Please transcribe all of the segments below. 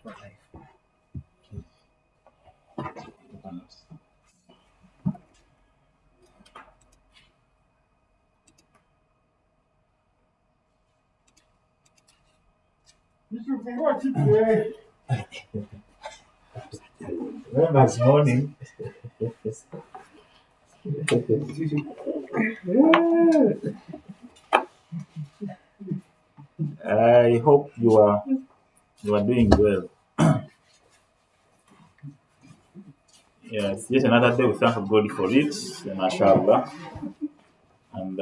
Nice morning. I hope you are doing well. Yes, yet another day we thank God for it, mashallah. And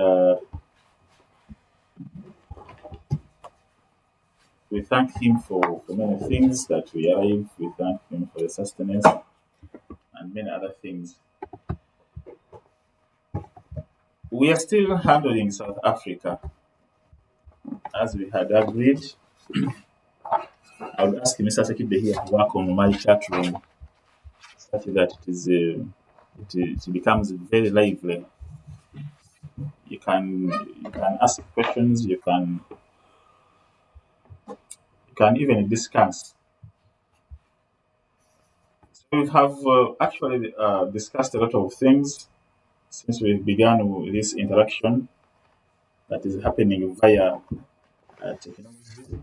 we thank Him for many things that we arrive. We thank Him for the sustenance and many other things. We are still handling South Africa as we had agreed. I would ask Mr. Sekide here to work on my chat room such that it becomes very lively. You can ask questions. You can even discuss. So we have actually discussed a lot of things since we began with this interaction that is happening via technology.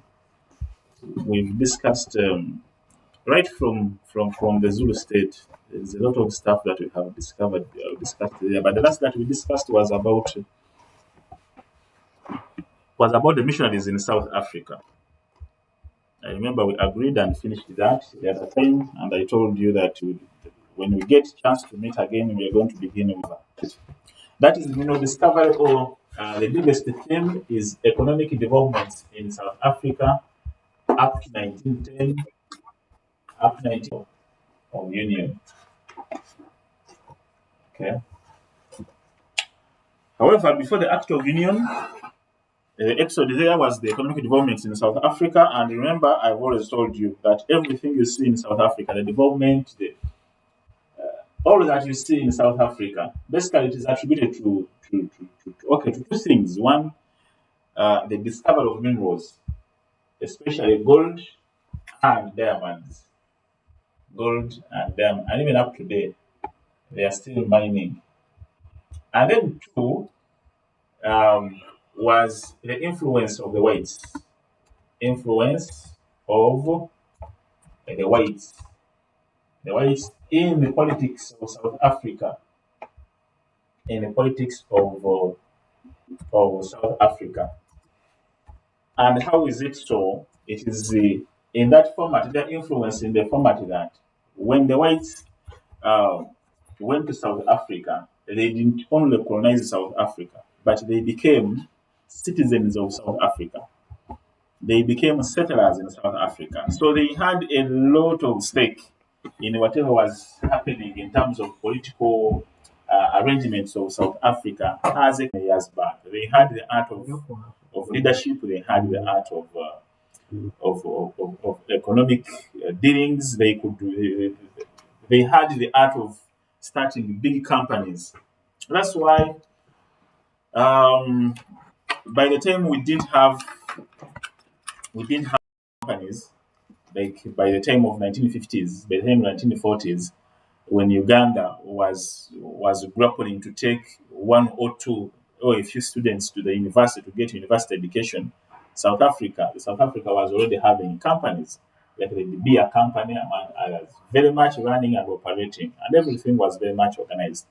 We've discussed right from the Zulu state. There's a lot of stuff that we have discussed there. But the last that we discussed was about the missionaries in South Africa. I remember we agreed and finished that the other time, and I told you that when we get a chance to meet again, we are going to begin with that. That is, discovery or the biggest theme is economic development in South Africa up to 1910, up to 19 of Union. Okay. However, before the Act of Union, the episode there was the economic development in South Africa. And remember, I've always told you that everything you see in South Africa, the development, all that you see in South Africa, basically it is attributed to two things. One, the discovery of minerals, especially gold and diamonds. Gold and diamonds, and even up today, they are still mining. And then two, was the influence of the whites. Influence of the whites. The whites in the politics of South Africa. In the politics of South Africa. And how is it so? It is in that format, their influence in the format that when the whites went to South Africa, they didn't only colonize South Africa, but they became citizens of South Africa. They became settlers in South Africa. So they had a lot of stake in whatever was happening in terms of political arrangements of South Africa as years back. They had the art of leadership, they had the art of economic dealings, they had the art of starting big companies. That's why by the time we didn't have companies, like by the time of 1950s, by the time of 1940s, when Uganda was grappling to take one or two or a few students to the university to get university education, South Africa was already having companies, like the beer company among others, very much running and operating, and everything was very much organized.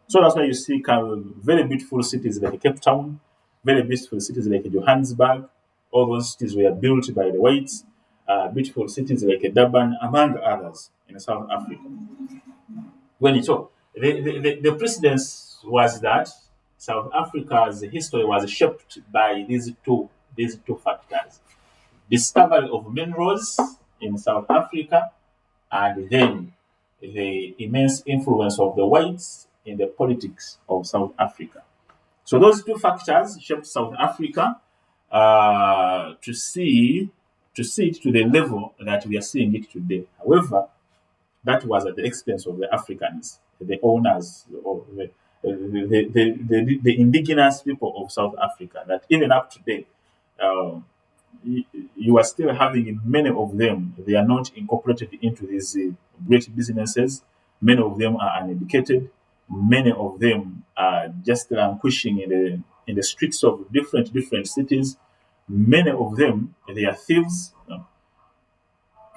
So that's why you see very beautiful cities like Cape Town, very beautiful cities like Johannesburg. All those cities were built by the whites. Beautiful cities like Durban, among others, in South Africa. When you talk, the precedence was that South Africa's history was shaped by these two factors: discovery of minerals in South Africa, and then the immense influence of the whites in the politics of South Africa. So those two factors shaped South Africa to see it to the level that we are seeing it today. However, that was at the expense of the Africans, the owners, of the indigenous people of South Africa. That even up to today, you are still having many of them. They are not incorporated into these great businesses. Many of them are uneducated. Many of them are just languishing in the streets of different cities. Many of them, they are thieves.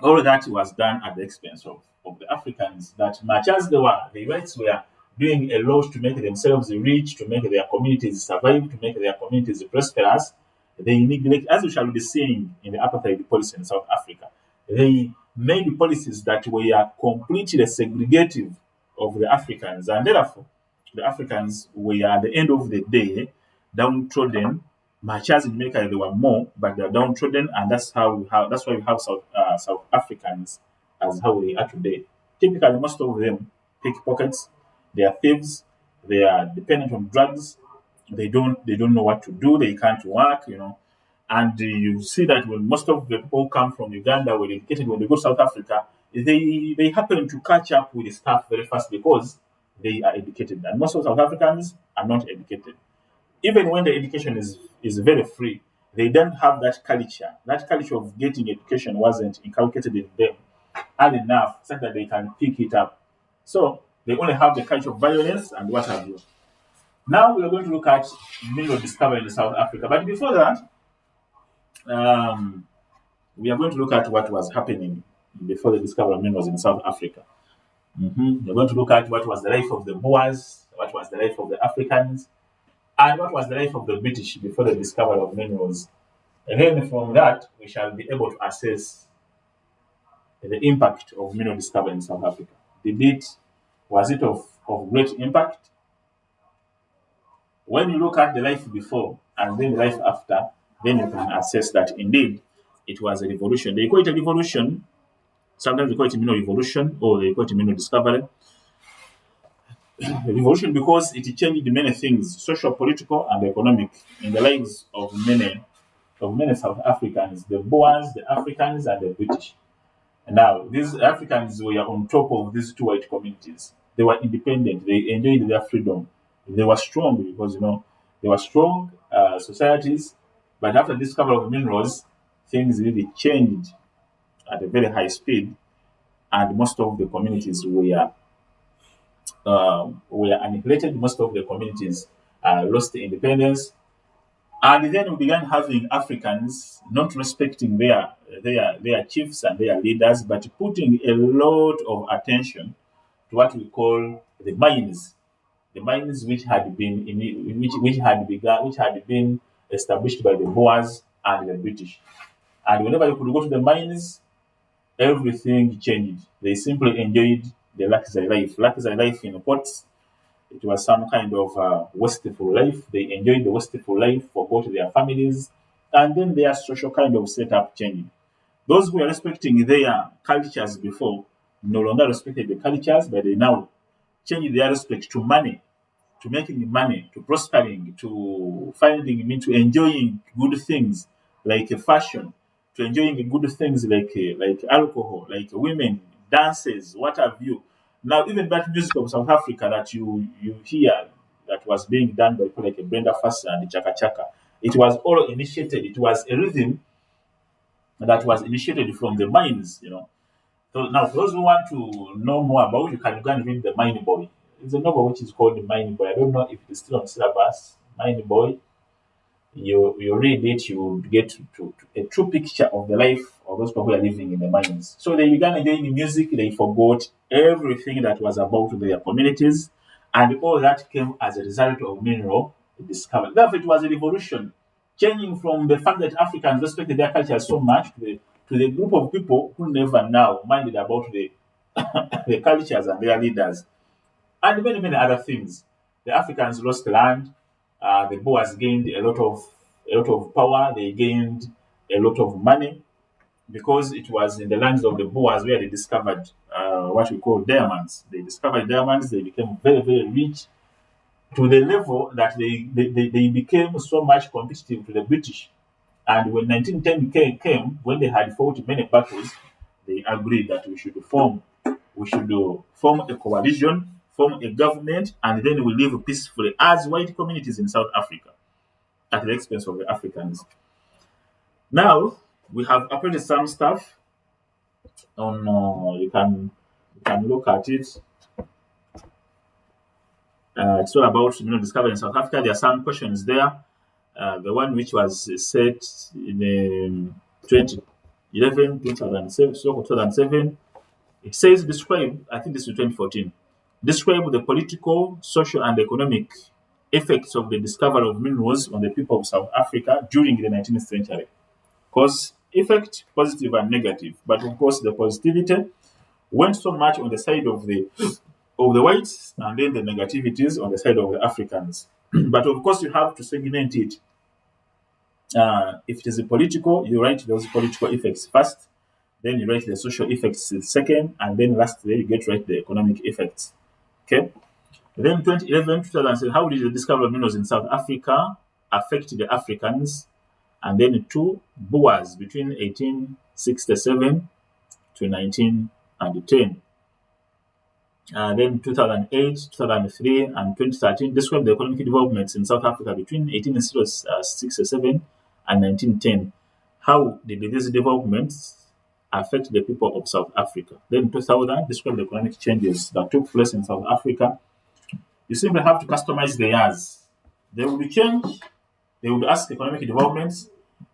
All that was done at the expense of the Africans. That much as they were, the whites were doing a lot to make themselves rich, to make their communities survive, to make their communities prosperous, they neglect, as we shall be seeing in the apartheid policy in South Africa, they made policies that were completely segregative of the Africans, and therefore the Africans were at the end of the day downtrodden. Much as in America there were more, but they're downtrodden, and that's why we have South Africans as how they are today. Typically, most of them pickpockets, they are thieves, they are dependent on drugs, they don't know what to do, they can't work. And you see that when most of the people who come from Uganda were educated, when they go to South Africa, they happen to catch up with the stuff very fast because they are educated. And most of South Africans are not educated. Even when the education is very free, they don't have that culture. That culture of getting education wasn't inculcated in them early enough so that they can pick it up. So they only have the culture of violence and what have you. Now we are going to look at mineral discovery in South Africa. But before that, we are going to look at what was happening before the discovery of minerals in South Africa. We're going to look at what was the life of the Boers, what was the life of the Africans, and what was the life of the British before the discovery of minerals. And then from that, we shall be able to assess the impact of mineral discovery in South Africa. Was it of great impact? When you look at the life before and then the life after, then you can assess that indeed it was a revolution. They call it a revolution. Sometimes they call it a mineral revolution or they call it a mineral discovery. A revolution because it changed many things, social, political, and economic, in the lives of many South Africans, the Boers, the Africans, and the British. And now, these Africans were on top of these two white communities. They were independent. They enjoyed their freedom. They were strong because, they were strong societies. But after the discovery of minerals, things really changed at a very high speed. And most of the communities were annihilated. Most of the communities lost their independence. And then we began having Africans not respecting their chiefs and their leaders, but putting a lot of attention to what we call the mines which had been which had been established by the Boers and the British. And whenever you could go to the mines, everything changed. They simply enjoyed the luxury life. Luxury life in ports. It was some kind of wasteful life. They enjoyed the wasteful life, forgot their families, and then their social kind of setup changed. Those who were respecting their cultures before no longer respected the cultures, but they now changed their respect to money, to making money, to prospering, to finding, to enjoying good things like fashion, to enjoying good things like alcohol, like women, dances, what have you. Now, even that music of South Africa that you hear that was being done by people like Brenda Fassie and Chaka Chaka, it was all initiated. It was a rhythm that was initiated from the mines. So now, for those who want to know more about, you can go and read the Mine Boy. It's a novel which is called The Mine Boy. I don't know if it's still on syllabus. Mine Boy. You read it, you get to a true picture of the life of those people who are living in the mines. So they began enjoying music. They forgot everything that was about their communities, and all that came as a result of mineral discovery. Therefore, it was a revolution, changing from the fact that Africans respected their culture so much to the group of people who never now minded about the the cultures and their leaders, and many other things. The Africans lost land. The Boers gained a lot of power. They gained a lot of money because it was in the lands of the Boers where they discovered what we call diamonds. They discovered diamonds. They became very rich to the level that they became so much competitive to the British. And when 1910 came, when they had fought many battles, they agreed that we should form a coalition, form a government, and then we live peacefully as white communities in South Africa at the expense of the Africans. Now, We have uploaded some stuff on. You can look at it. It's all about discovery in South Africa. There are some questions there. The one which was set in 2011, 2007, so 2007. It says describe. I think this is 2014. Describe the political, social, and economic effects of the discovery of minerals on the people of South Africa during the 19th century. Cause effect, positive and negative. But of course, the positivity went so much on the side of the whites, and then the negativities on the side of the Africans. But of course, you have to segment it. If it is a political, you write those political effects first, then you write the social effects second, and then lastly, you get right the economic effects. Okay. Then 2011, 2007, how did the discovery of minerals in South Africa affect the Africans? And then two, Boers between 1867 to 1910. Then 2008, 2003, and 2013 describe the economic developments in South Africa between 1867 and 1910. How did these developments affect the people of South Africa? Then 2000 describe the economic changes that took place in South Africa. You simply have to customize the years. They will be changed. They would ask economic developments.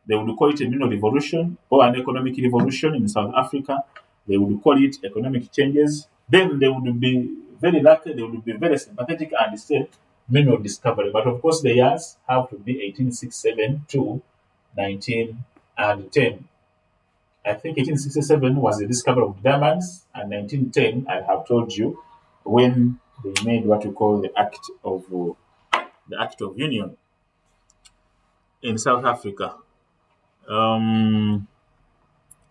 They would call it a mineral revolution or an economic revolution in South Africa. They would call it economic changes. Then they would be very lucky, they would be very sympathetic and say mineral discovery. But of course, the years have to be 1867 to 1910. I think 1867 was the discovery of diamonds, and 1910, I have told you, when they made what we call the Act of Union in South Africa.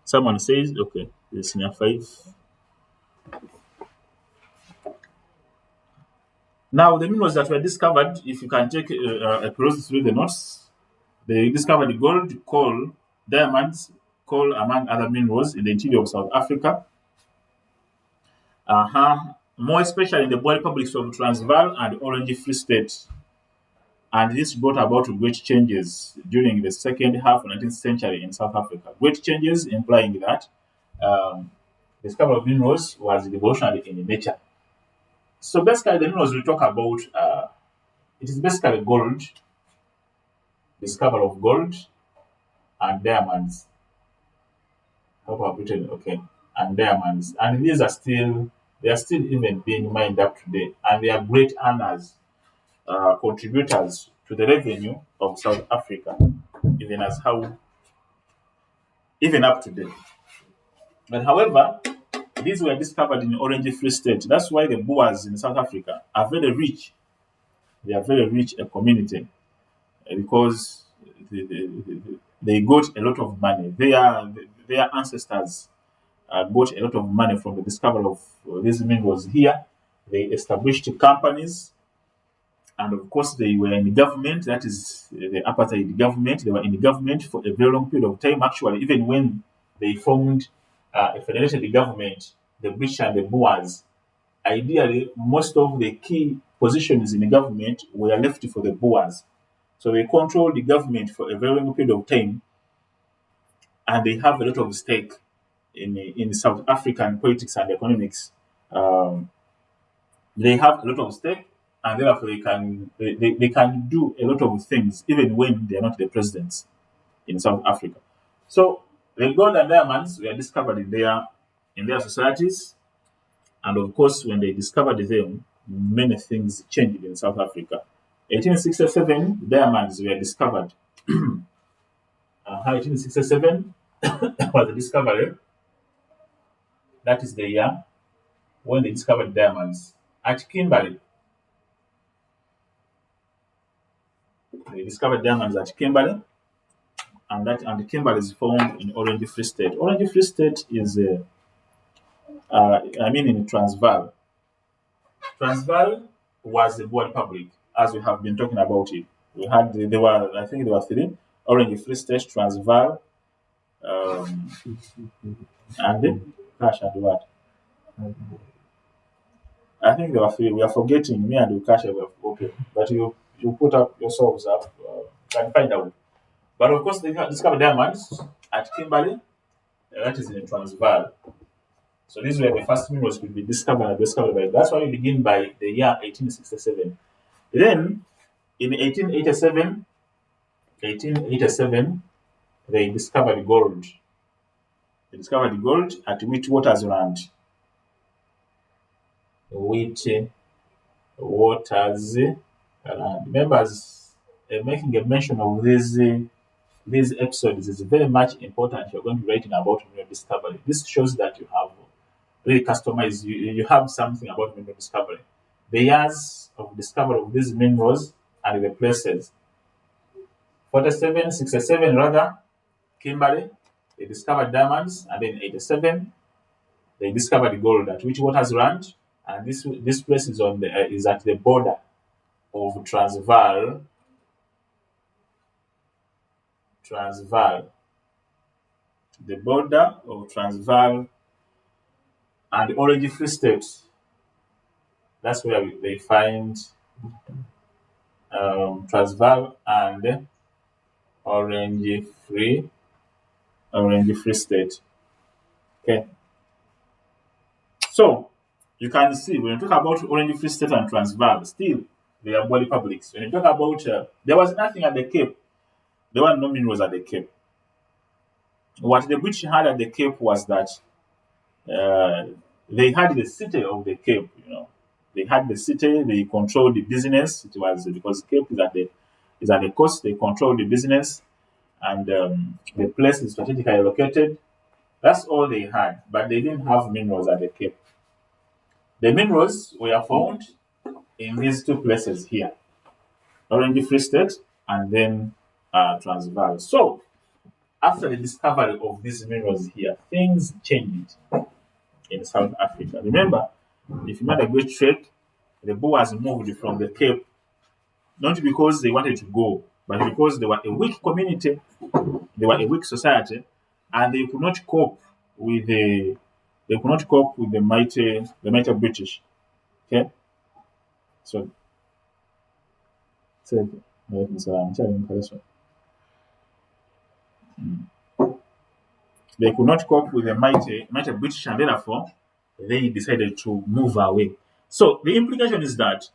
Someone says, okay, this is 5. Now, the minerals that were discovered, if you can take a close through the notes, they discovered gold, coal, diamonds, coal, among other minerals in the interior of South Africa. More especially in the Boer republics of Transvaal and Orange Free State. And this brought about great changes during the second half of the 19th century in South Africa. Great changes implying that discovery of minerals was revolutionary in nature. So basically, the minerals we talk about, it is basically gold, discovery of gold, and diamonds. I hope I've written okay, and diamonds, and these are still even being mined up today, and they are great earners, contributors to the revenue of South Africa, even up to date. But however, these were discovered in Orange Free State. That's why the Boers in South Africa are very rich. They are very rich a community because they got a lot of money. Their ancestors got a lot of money from the discovery of these minerals here. They established companies, and of course they were in the government. That is the apartheid government. They were in the government for a very long period of time. Actually, even when they formed a federated government, the British and the Boers, ideally, most of the key positions in the government were left for the Boers. So they controlled the government for a very long period of time, and they have a lot of stake in South African politics and economics. They have a lot of stake, and therefore they can do a lot of things even when they are not the presidents in South Africa. So the gold and diamonds were discovered in their societies, and of course, when they discovered them, many things changed in South Africa. 1867, diamonds were discovered. 1867 was the discovery. That is the year when they discovered diamonds at Kimberley. They discovered diamonds at Kimberley, and Kimberley is found in Orange Free State. Orange Free State is in Transvaal. Transvaal was the Boer Republic, as we have been talking about it. There were 3: Orange Free State, Transvaal, and Cash and what? I think there were 3. We are forgetting. Me and Ukash were okay, but you put up yourselves up. Can find out. But of course, they discovered diamonds at Kimberley, that is in the Transvaal. So these were the first minerals to be discovered. That's why we begin by the year 1867. Then, in 1887, they discovered gold. They discovered gold at Witwatersrand. Members, making a mention of these episodes is very much important. You're going to write in about mineral discovery. This shows that you have really customized. You have something about mineral discovery. The years of discovery of these minerals and the places. 67 rather, Kimberley, they discovered diamonds, and then 87, they discovered gold at Witwatersrand, and this place is is at the border of Transvaal, the border of Transvaal and Orange Free State. That's where they find Transvaal and Orange Free State. Okay. So you can see when you talk about Orange Free State and Transvaal, still they are body publics. When you talk about there was nothing at the Cape, there were no minerals at the Cape. What the British had at the Cape was that they had the city of the Cape. They had the city. They controlled the business. It was because Cape is at the coast. They controlled the business, and the place is strategically located. That's all they had, but they didn't have minerals at the Cape. The minerals were found in these two places here, Orange Free State and then Transvaal. So, after the discovery of these minerals here, things changed in South Africa. Remember, if you made a great trade, the Boers moved from the Cape, not because they wanted to go, but because they were a weak community, they were a weak society, and they could not cope with the mighty British. Okay, so they could not cope with the mighty British, and therefore they decided to move away. So the implication is that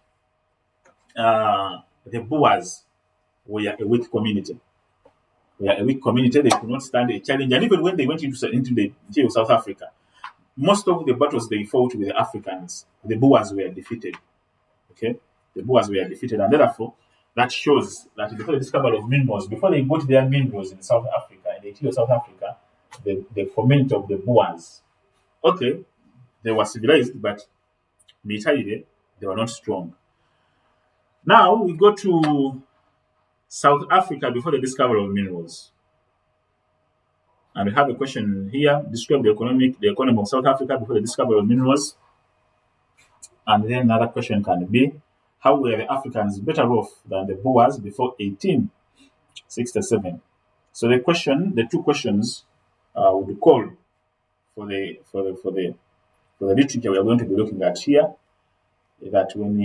the Boers were a weak community. They could not stand a challenge. And even when they went into South Africa, most of the battles they fought with the Africans, the Boers were defeated. Okay? The Boers were defeated. And therefore, that shows that before the discovery of minerals, before they got their minerals in South Africa, in the interior of South Africa, the community of the Boers, okay, they were civilized, but militarily, they were not strong. Now, we go to South Africa before the discovery of minerals. And we have a question here. Describe the economy of South Africa before the discovery of minerals. And then another question can be, how were the Africans better off than the Boers before 1867? So the two questions would call for the literature we are going to be looking at here. That when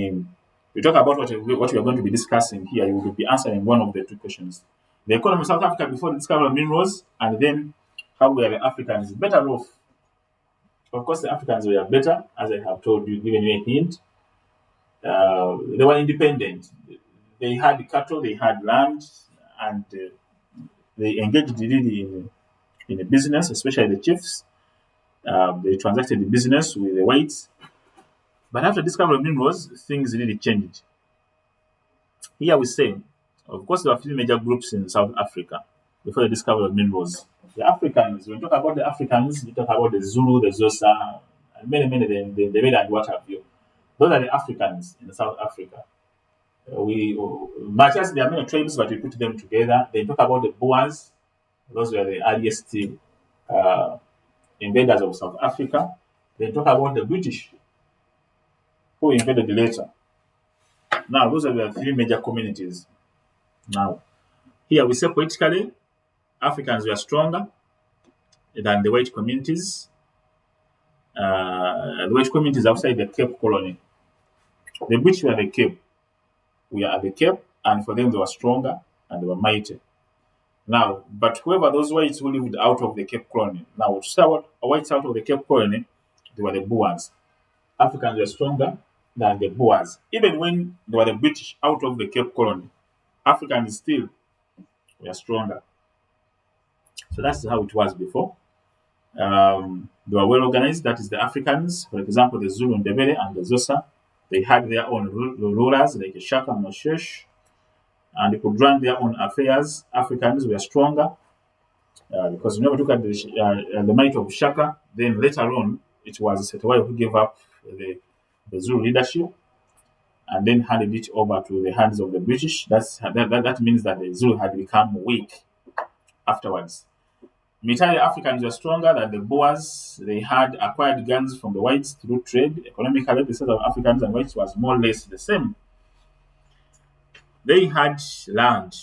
we talk about what we are going to be discussing here, you will be answering one of the two questions. The economy of South Africa before the discovery of minerals, and then how were the Africans better off? Of course, the Africans were better, as I have told you, given you a hint. They were independent. They had cattle, they had land, and they engaged really in a business, especially the chiefs. They transacted the business with the whites. But after discovery of minerals, things really changed. Here we say, of course, there are three major groups in South Africa before the discovery of minerals. The Africans, when we talk about the Africans, we talk about the Zulu, the Xhosa, and many, the Red and what have you. Those are the Africans in South Africa. Much as there are many tribes, but we put them together. They talk about the Boers. Those were the earliest invaders of South Africa. They talk about the British, who invaded later. Now, those are the three major communities. Now, here we say politically, Africans were stronger than the white communities. The white communities outside the Cape Colony. The British were at the Cape. We are at the Cape, and for them they were stronger and they were mighty. Now, but whoever those whites who lived out of the Cape Colony, now to say what whites out of the Cape Colony, they were the Boers. Africans were stronger than the Boers. Even when they were the British out of the Cape Colony, Africans still were stronger. So that's how it was before. They were well organized. That is the Africans, for example, the Zulu and the Ndebele and the Xhosa. They had their own rulers like Shaka and Moshesh, and they could run their own affairs. Africans were stronger because we never took at the might of Shaka. Then later on, it was Setawai who gave up the Zulu leadership and then handed it over to the hands of the British. That means that the Zulu had become weak afterwards. Military Africans were stronger than the Boers. They had acquired guns from the whites through trade. Economically, the set of Africans and whites was more or less the same. They had land,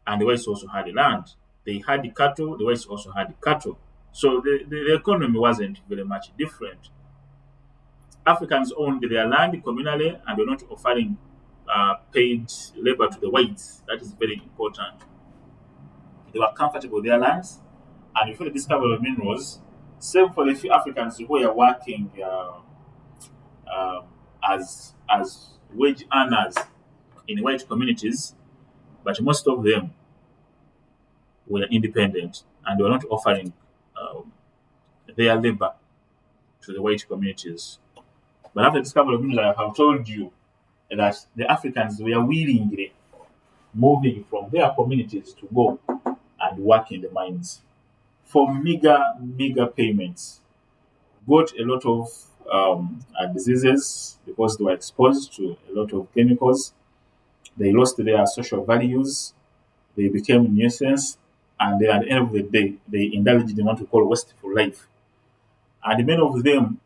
and the whites also had land. They had the cattle, the whites also had the cattle. So the economy wasn't very much different. Africans owned their land communally and were not offering paid labor to the whites. That is very important. They were comfortable with their lands, and before the discovery of minerals, same for the few Africans who were working as wage earners in white communities, but most of them were independent and they were not offering their labor to the white communities. But after the discovery of minerals, I have told you that the Africans were willingly moving from their communities to go and work in the mines for meager payments. Got a lot of diseases because they were exposed to a lot of chemicals. They lost their social values. They became nuisance. And then at the end of the day, they indulged in what we call wasteful life. And many of them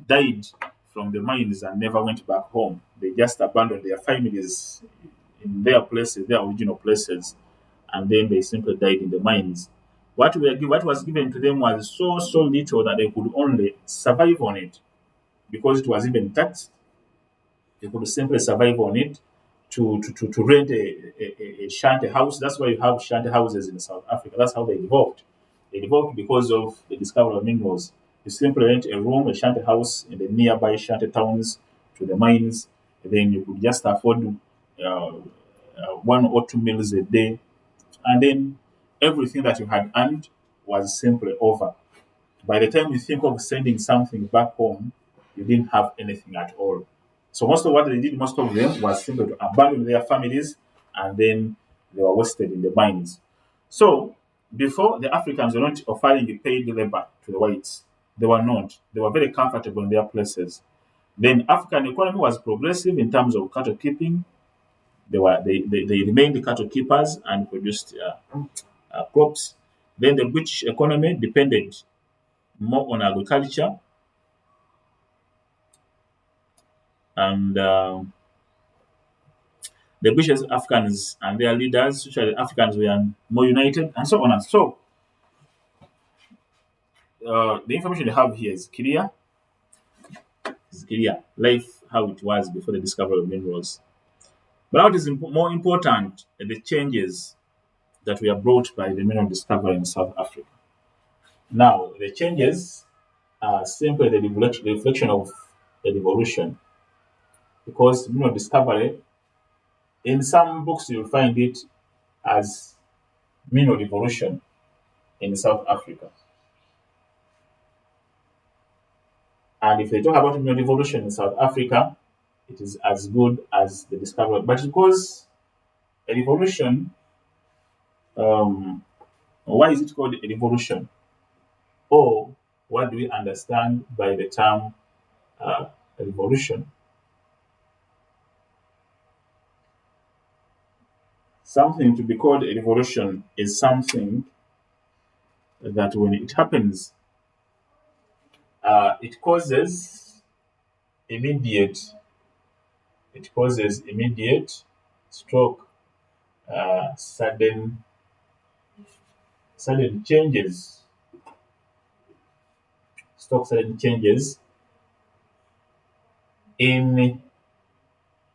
died from the mines and never went back home. They just abandoned their families in their places, their original places, and then they simply died in the mines. What was given to them was so little that they could only survive on it because it was even taxed. They could simply survive on it to rent a shanty house. That's why you have shanty houses in South Africa. That's how they evolved. They evolved because of the discovery of minerals. You simply rent a room, a shanty house in the nearby shanty towns to the mines. And then you could just afford 1 or 2 meals a day. And then everything that you had earned was simply over. By the time you think of sending something back home, you didn't have anything at all. So most of what they did, most of them, was simply to abandon their families and then they were wasted in the mines. So before, the Africans were not offering paid labor to the whites. They were not. They were very comfortable in their places. Then African economy was progressive in terms of cattle keeping. They remained cattle keepers and produced crops. Then the British economy depended more on agriculture and the British Africans and their leaders, especially Africans, were more united and so on and so. The information you have here is clear. It's clear. Life, how it was before the discovery of minerals. But what is more important are the changes that were brought by the mineral discovery in South Africa. Now, the changes are simply the reflection of the revolution. Because mineral discovery, in some books you'll find it as mineral revolution in South Africa. And if they talk about mineral revolution in South Africa, it is as good as the discovery. But because a revolution, why is it called a revolution? Or what do we understand by the term revolution? Something to be called a revolution is something that when it happens, it causes immediate stroke, sudden changes, sudden changes in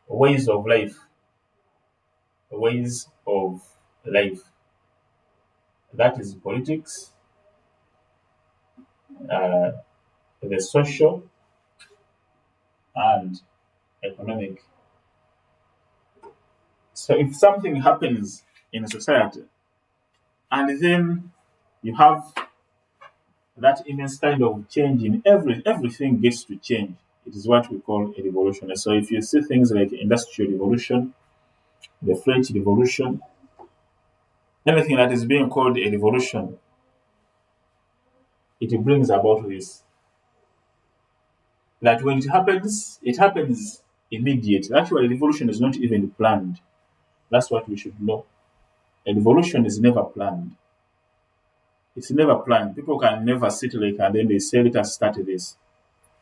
ways of life, ways of life. That is politics, uh, the social, and economic. So if something happens in a society and then you have that immense kind of change in everything gets to change. It is what we call a revolution. So if you see things like industrial revolution, the French Revolution, anything that is being called a revolution, it brings about this. That when it happens immediately. Actually, a revolution is not even planned. That's what we should know. A revolution is never planned. It's never planned. People can never sit like and then they say, let us start this.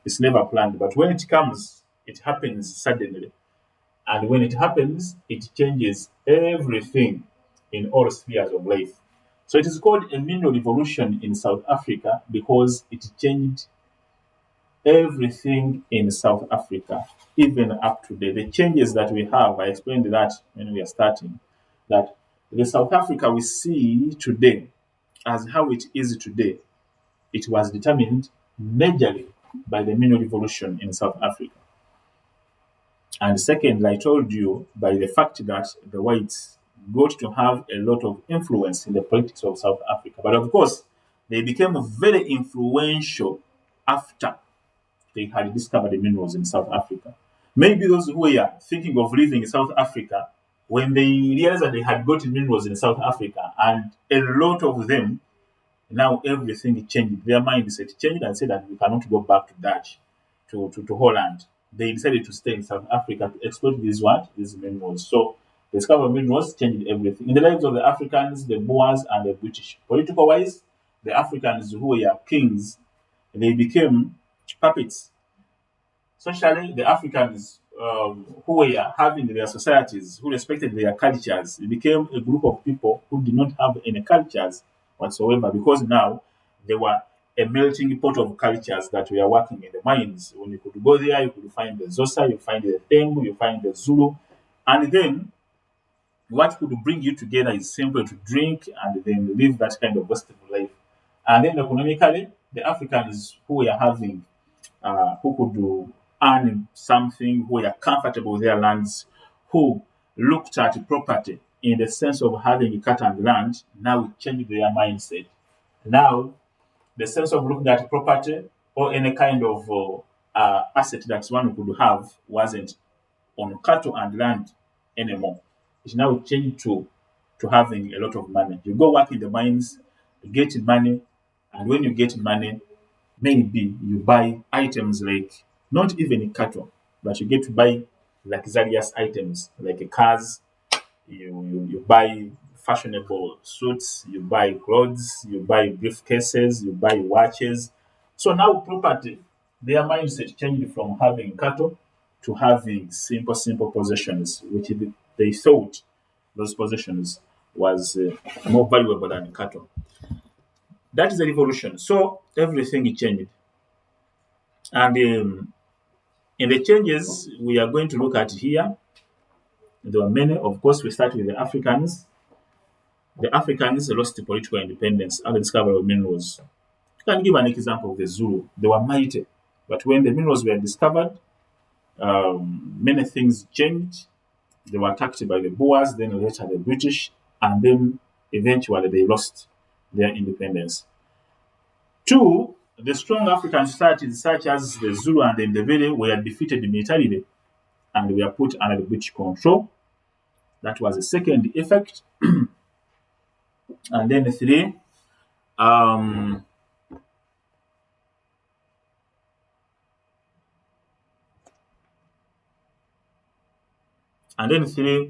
It's never planned. But when it comes, it happens suddenly. And when it happens, it changes everything in all spheres of life. So it is called a mini revolution in South Africa because it changed everything in South Africa, even up to date. The changes that we have, I explained that when we are starting, that the South Africa we see today as how it is today, it was determined majorly by the mini revolution in South Africa. And second, I told you by the fact that the whites got to have a lot of influence in the politics of South Africa. But of course, they became very influential after they had discovered the minerals in South Africa. Maybe those who were thinking of living in South Africa, when they realized that they had got minerals in South Africa, and a lot of them, now everything changed. Their mindset changed and said that we cannot go back to Dutch, to Holland. They decided to stay in South Africa to exploit these minerals. So the discovery of minerals changed everything. In the lives of the Africans, the Boers, and the British. Political wise, the Africans who were kings, they became puppets. Socially, the Africans who were having their societies, who respected their cultures, it became a group of people who did not have any cultures whatsoever because now they were a melting pot of cultures that were working in the mines. When you could go there, you could find the Xhosa, you find the Tembu, you find the Zulu, and then what could bring you together is simply to drink and then live that kind of wasteful life. And then economically, the Africans who were having, who could earn something, who were comfortable with their lands, who looked at property in the sense of having a cut and land, now it changed their mindset. Now, the sense of looking at property or any kind of asset that one could have wasn't on cattle and land anymore. It's now changed to having a lot of money. You go work in the mines, you get money, and when you get money, maybe you buy items like not even cattle, but you get to buy luxurious items like cars, you buy fashionable suits, you buy clothes, you buy briefcases, you buy watches. So now property, their mindset changed from having cattle to having simple possessions, which they thought those possessions was more valuable than cattle. That is the revolution. So everything changed. And in the changes we are going to look at here, there were many. Of course, we start with the Africans. The Africans lost political independence after the discovery of minerals. You can give an example of the Zulu. They were mighty. But when the minerals were discovered, many things changed. They were attacked by the Boers, then later the British, and then eventually they lost their independence. Two, the strong African societies such as the Zulu and the Ndebele were defeated militarily and were put under the British control. That was the second effect. And then three,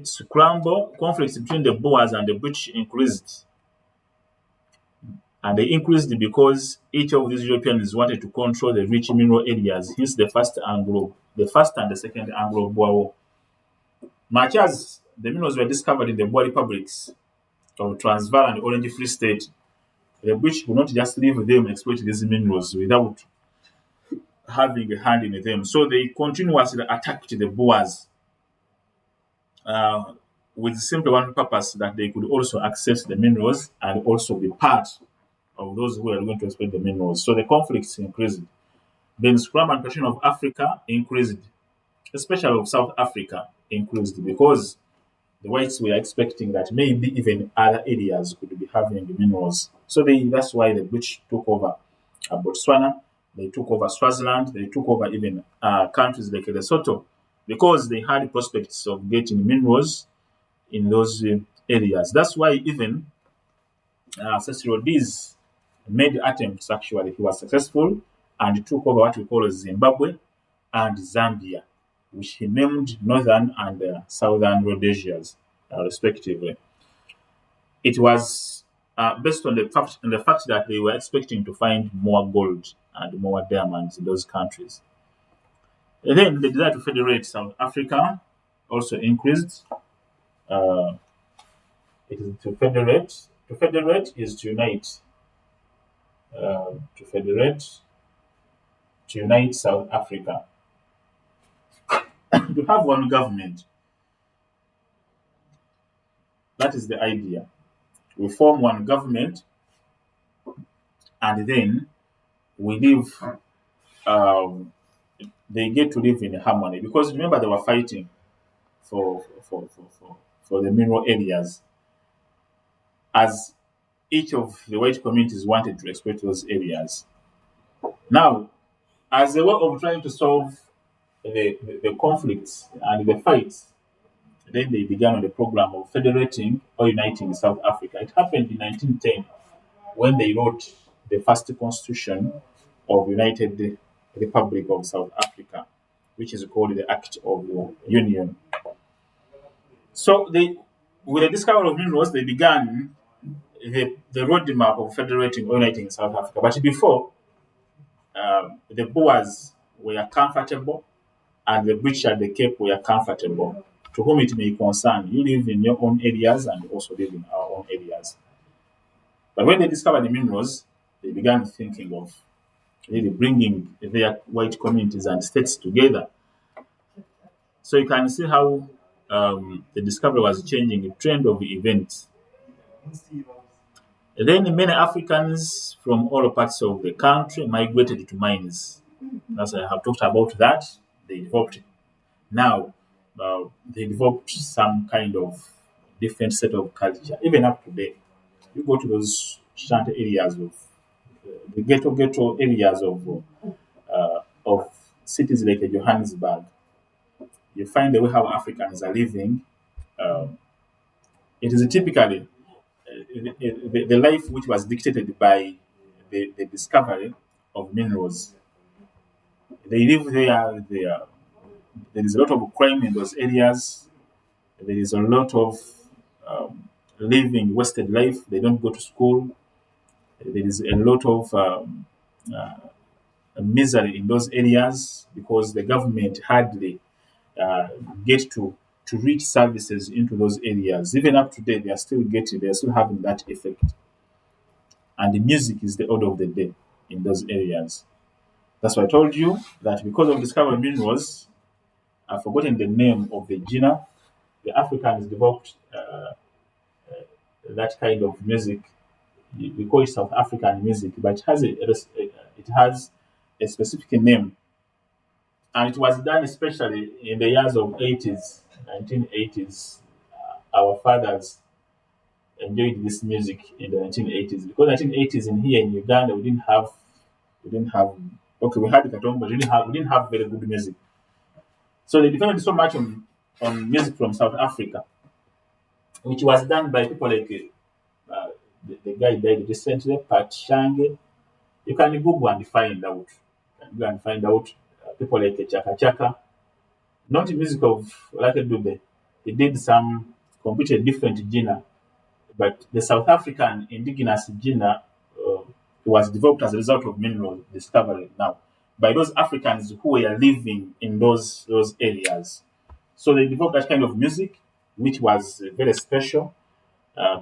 scramble, conflicts between the Boers and the British increased. And they increased because each of these Europeans wanted to control the rich mineral areas, hence the first and the second Anglo-Boer War. Much as the minerals were discovered in the Boer republics of Transvaal and Orange Free State, the British would not just leave them exploit these minerals without having a hand in them. So they continuously attacked the Boers with simply one purpose that they could also access the minerals and also be part of those who are going to exploit the minerals. So the conflicts increased. Then scrum and protection of Africa increased, especially of South Africa increased because the whites were expecting that maybe even other areas could be having the minerals. So that's why the British took over Botswana, they took over Swaziland, they took over even countries like Lesotho because they had prospects of getting minerals in those areas. That's why even Cecil Rhodes made attempts, actually. He was successful and took over what we call Zimbabwe and Zambia, which he named Northern and Southern Rhodesias, respectively. It was based on the fact that they were expecting to find more gold and more diamonds in those countries. And then the desire to federate South Africa also increased. Uh, it is to federate. To federate is to unite. To federate, to unite South Africa, to have one government. That is the idea. We form one government, and then we live. Um, they get to live in harmony because remember they were fighting for for for for, for the mineral areas, as each of the white communities wanted to exploit those areas. Now, as a way of trying to solve the conflicts and the fights, then they began on the program of federating or uniting South Africa. It happened in 1910 when they wrote the first constitution of United Republic of South Africa, which is called the Act of Union. So with the discovery of minerals, they began the roadmap of federating or uniting South Africa. But before, the Boers were comfortable and the British at the Cape were comfortable. To whom it may concern, you live in your own areas and also live in our own areas. But when they discovered the minerals, they began thinking of really bringing their white communities and states together. So you can see how the discovery was changing the trend of the events. Then many Africans from all parts of the country migrated to mines. As I have talked about that, they developed now they developed some kind of different set of culture. Even up to date, you go to those shanty areas of the ghetto areas of cities like Johannesburg, you find the way how Africans are living. Um, it is typically the life which was dictated by the discovery of minerals. They live there. There is a lot of crime in those areas. There is a lot of living wasted life. They don't go to school. There is a lot of uh, misery in those areas because the government hardly uh, get to reach services into those areas. Even up to date, they are still having that effect. And the music is the order of the day in those areas. That's why I told you that because of discovery minerals, I've forgotten the name of the genre. The Africans developed that kind of music. We call it South African music, but it has a specific name, and it was done especially in the years of 80s, 1980s. Our fathers enjoyed this music in the 1980s because 1980s in here in Uganda we didn't have okay, we had Katon, but we didn't have very good music. So they depended so much on music from South Africa, which was done by people like the guy died recently, Pat Shange. You can Google and find out. You can go and find out people like Chaka Chaka. Not the music of like Dube. He did some completely different genre, but the South African indigenous genre was developed as a result of mineral discovery now by those Africans who were living in those areas. So they developed that kind of music, which was very special,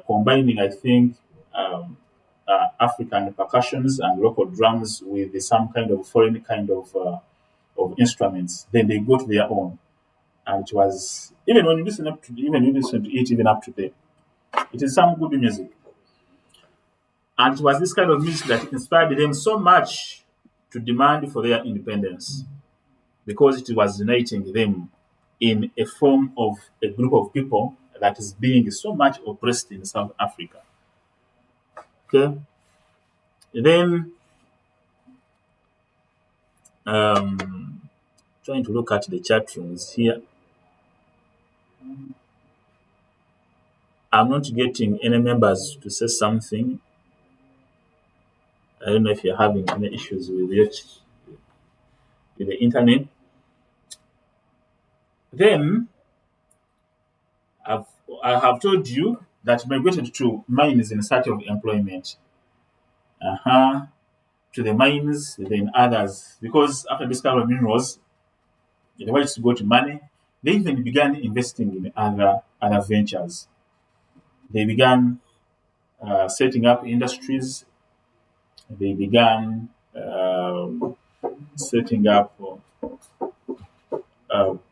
combining, I think, African percussions and local drums with some kind of foreign kind of instruments. Then they got their own. And it was, even when you listen up to, even you listen to it even up today, it is some good music. And it was this kind of music that inspired them so much to demand for their independence, because it was uniting them in a form of a group of people that is being so much oppressed in South Africa. Okay. Then, trying to look at the chat rooms here. I'm not getting any members to say something. I don't know if you're having any issues with the internet. Then, I have told you that migrated to mines in search of employment. To the mines, then others. Because after discovery of minerals, they wanted to go to money. They even began investing in other ventures. They began setting up industries. They began setting up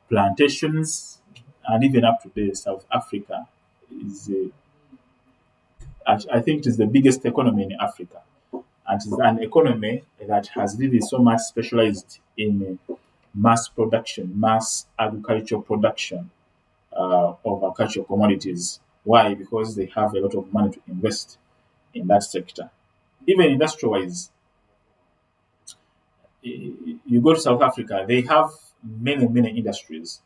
plantations, and even up to today, South Africa is, I think, it is the biggest economy in Africa, and it is an economy that has really so much specialized in mass production, mass agricultural production of agricultural commodities. Why? Because they have a lot of money to invest in that sector. Even industrial-wise, you go to South Africa, they have many industries,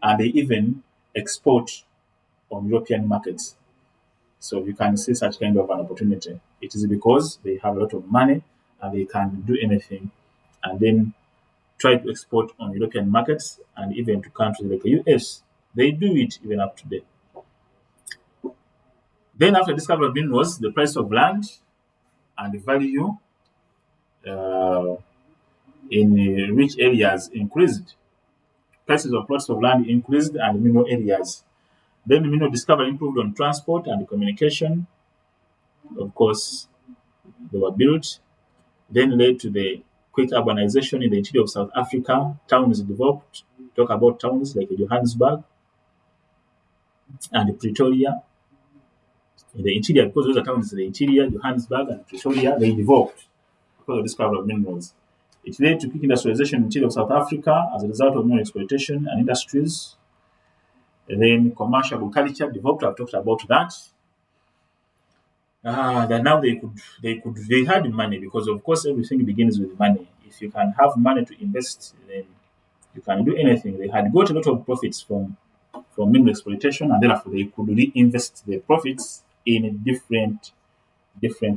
and they even export on European markets. So you can see such kind of an opportunity. It is because they have a lot of money and they can do anything, and then try to export on European markets and even to countries like the US. They do it even up today. Then after discovery of minerals, the price of land and the value uh, in rich areas increased. Prices of plots of land increased and mineral areas. Then the mineral discovery improved on transport and communication. Of course, they were built. Then led to the quick urbanization in the interior of South Africa. Towns developed. Talk about towns like Johannesburg and Pretoria. In the interior, because those are towns in the interior, Johannesburg and Pretoria, they developed because of discovery of minerals. It led to quick industrialization in the interior of South Africa as a result of mineral exploitation and industries. And then commercial agriculture developed. I've talked about that. That now they had money, because of course everything begins with money. If you can have money to invest, then you can do anything. They had got a lot of profits from mineral exploitation, and therefore they could reinvest the profits in different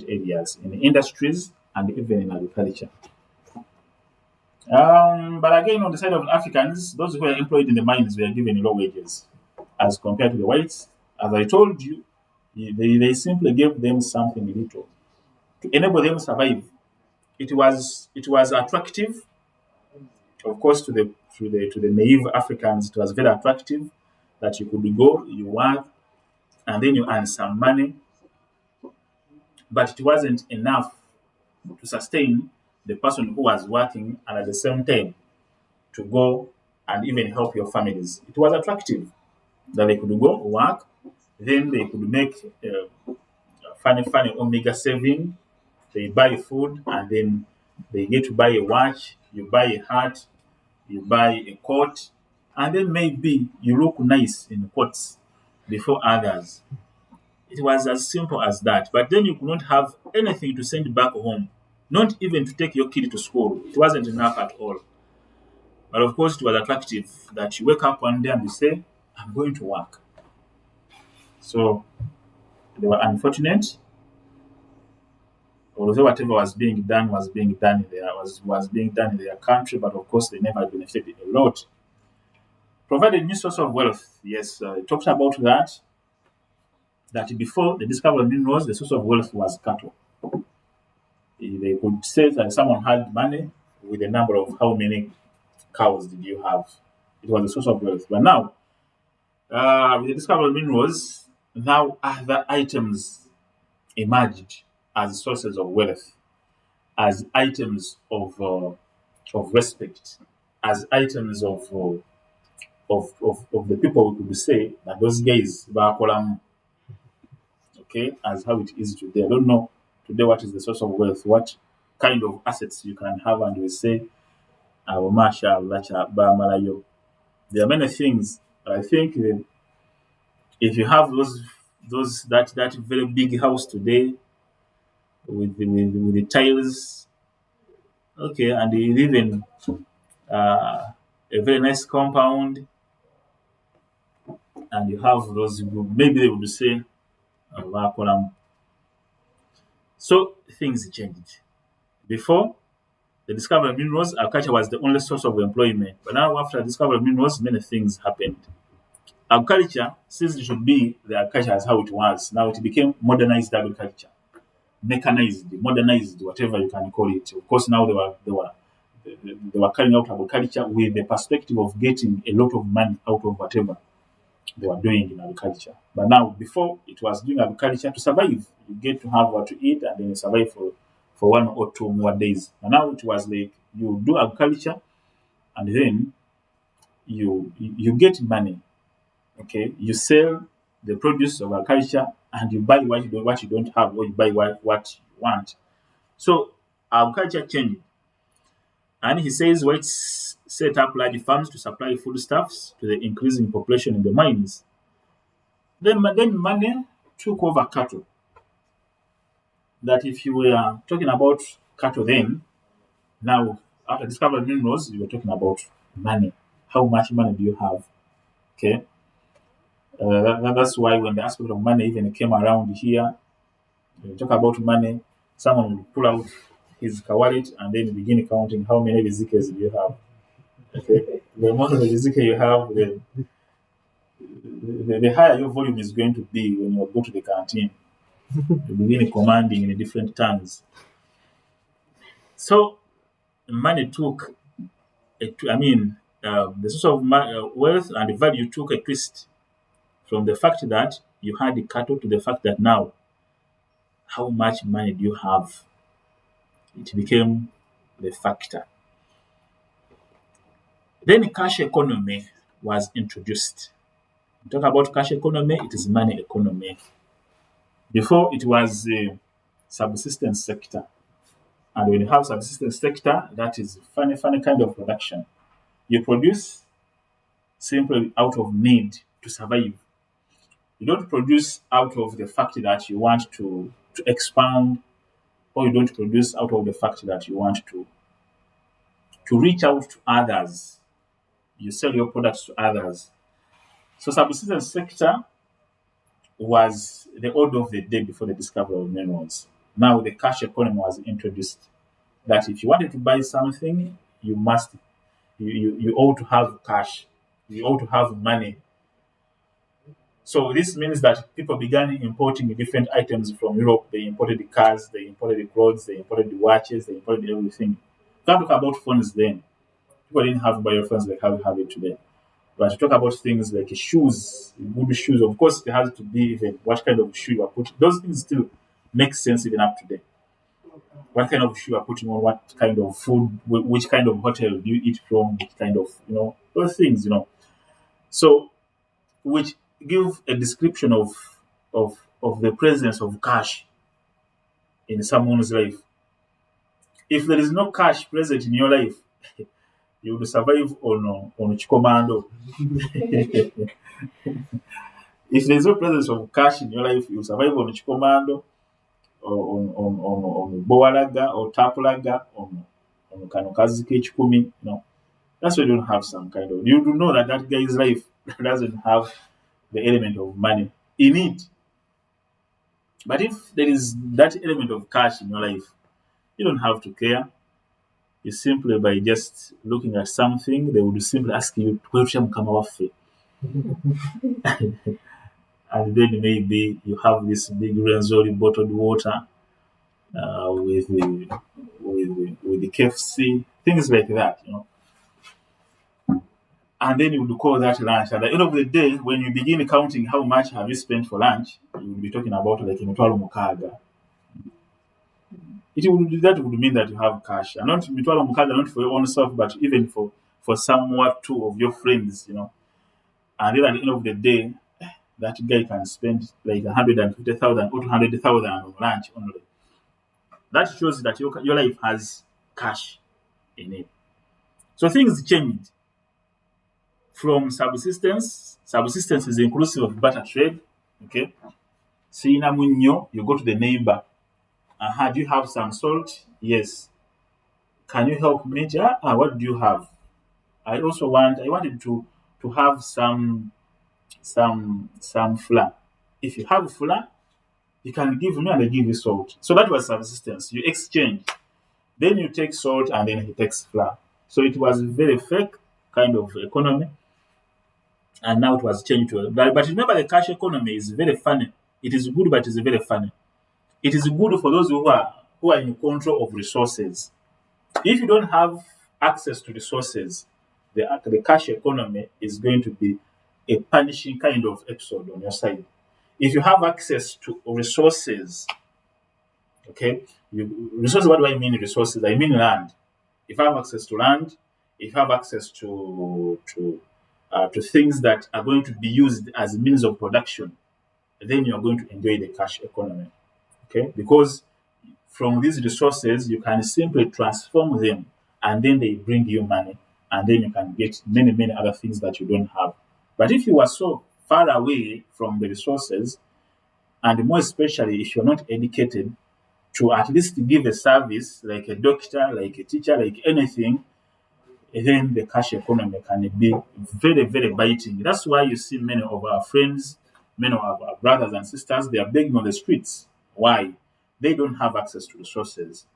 areas, in industries and even in agriculture. But again, on the side of Africans, those who were employed in the mines were given low wages as compared to the whites. As I told you, they simply gave them something little to enable them to survive. It was attractive, of course, to the naive Africans. It was very attractive that you could go, you work, and then you earn some money. But it wasn't enough to sustain the person who was working, and at the same time to go and even help your families. It was attractive that they could go work, then they could make funny omega saving. They buy food, and then they get to buy a watch, you buy a hat, you buy a coat, and then maybe you look nice in coats before others. It was as simple as that. But then you could not have anything to send back home, not even to take your kid to school. It wasn't enough at all. But of course, it was attractive that you wake up one day and you say, I'm going to work. So they were unfortunate. Although whatever was being done was being done in their country, but of course they never benefited a lot. Provided new source of wealth. Yes, I talked about that. That before the discovery of minerals, the source of wealth was cattle. They could say that someone had money with a number of how many cows did you have. It was a source of wealth. But now, with the discovery of minerals, now other items emerged as sources of wealth, as items of respect, as items of of the people we could say that those guys bakolamu. Okay, as how it is today. I don't know today what is the source of wealth, what kind of assets you can have, and we say, mashallah, bamalayo. There are many things. I think if you have that very big house today with the tiles, okay, and you live in a very nice compound, and you have those, maybe they would say, so things changed. Before the discovery of minerals, agriculture was the only source of employment. But now, after the discovery of minerals, many things happened. Agriculture, since it should be the agriculture as how it was, now it became modernized agriculture, mechanized, modernized, whatever you can call it. Of course, now they were carrying out agriculture with the perspective of getting a lot of money out of whatever they were doing in agriculture. But now, before it was doing agriculture to survive, you get to have what to eat, and then you survive for 1 or 2 more days. But now it was like you do agriculture, and then you get money. Okay, you sell the produce of agriculture, and you buy what you don't have, or you buy what you want. So agriculture changed, and he says whites set up large farms to supply foodstuffs to the increasing population in the mines. Then money took over cattle. That if you were talking about cattle then, now after discovering minerals, you were talking about money. How much money do you have? Okay. That's why when the aspect of money even came around here, when you talk about money, someone will pull out his wallet and then begin counting how many rizikes do you have. Okay. The more the rizike you have, the higher your volume is going to be when you go to the canteen. You begin commanding in different tongues. So money took, the source of wealth and value took a twist from the fact that you had the cattle to the fact that now, how much money do you have? It became the factor. Then cash economy was introduced. Talk about cash economy, it is money economy. Before it was a subsistence sector. And when you have subsistence sector, that is funny kind of production. You produce simply out of need to survive. You don't produce out of the fact that you want to expand, or you don't produce out of the fact that you want to reach out to others. You sell your products to others. So subsistence sector was the order of the day before the discovery of minerals. Now the cash economy was introduced. That if you wanted to buy something, you ought to have cash. You ought to have money. So this means that people began importing different items from Europe. They imported the cars, they imported the clothes, they imported the watches, they imported everything. Can't talk about phones then. People didn't have mobile phones like how we have it today. But to talk about things like shoes, good shoes, of course, it has to be even what kind of shoe you are putting. Those things still make sense even up today. What kind of shoe you are putting on, what kind of food, which kind of hotel do you eat from, which kind of, those things, So, which give a description of the presence of cash in someone's life. If there is no cash present in your life, you will survive on Chikomando. If there is no presence of cash in your life, you will survive on Chikomando, or on Bowalaga, or Tapulaga, on Kanokazike Chikumi. That's why you don't have some kind of. You do know that guy's life doesn't have the element of money in it. But if there is that element of cash in your life, you don't have to care. You simply, by just looking at something, they would simply ask you, where shall come off? And then maybe you have this big Renzori bottled water with the KFC, things like that, And then you would call that lunch. At the end of the day, when you begin counting how much have you spent for lunch, you will be talking about like Mitwalo Mukaga. That would mean that you have cash. And not Mitwalo Mukaga, not for your own self, but even for some or two of your friends, And then at the end of the day, that guy can spend like 150,000 or 200,000 on lunch only. That shows that your life has cash in it. So things changed from subsistence. Subsistence is inclusive of barter trade. Okay. Sina munyo, you go to the neighbor. Do you have some salt? Yes. Can you help me? What do you have? I wanted to have some flour. If you have flour, you can give me and I give you salt. So that was subsistence. You exchange. Then you take salt and then he takes flour. So it was very fake kind of economy. And now it was changed to but remember the cash economy is very funny. It is good, but it's very funny. It is good for those who are in control of resources. If you don't have access to resources, the cash economy is going to be a punishing kind of episode on your side. If you have access to resources, okay, resources. What do I mean resources? I mean land. If you have access to land, if you have access to things that are going to be used as means of production, then you are going to enjoy the cash economy. Okay, because from these resources you can simply transform them, and then they bring you money, and then you can get many other things that you don't have. But if you are so far away from the resources, and more especially if you're not educated to at least give a service like a doctor, like a teacher, like anything, then the cash economy can be very biting. That's why you see many of our friends, many of our brothers and sisters, they are begging on the streets. Why? They don't have access to resources,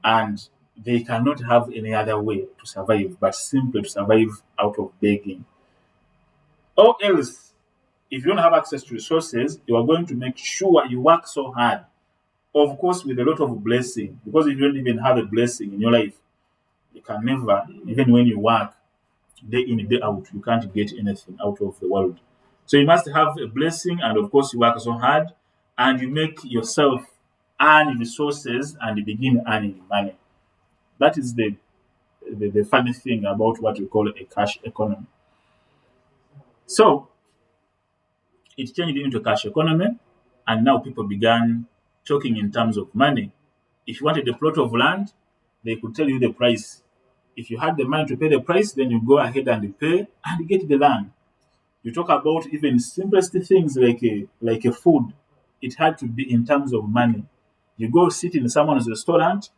and they cannot have any other way to survive but simply to survive out of begging. Or else, if you don't have access to resources, you are going to make sure you work so hard, of course, with a lot of blessing. Because if you don't even have a blessing in your life, you can never, even when you work day in, day out, you can't get anything out of the world. So you must have a blessing, and of course, you work so hard and you make yourself earn resources and you begin earning money. That is the funny thing about what we call a cash economy. So it changed into cash economy, and now people began talking in terms of money. If you wanted a plot of land, they could tell you the price. If you had the money to pay the price, then you go ahead and pay and get the land. You talk about even simplest things like a food. It had to be in terms of money. You go sit in someone's restaurant,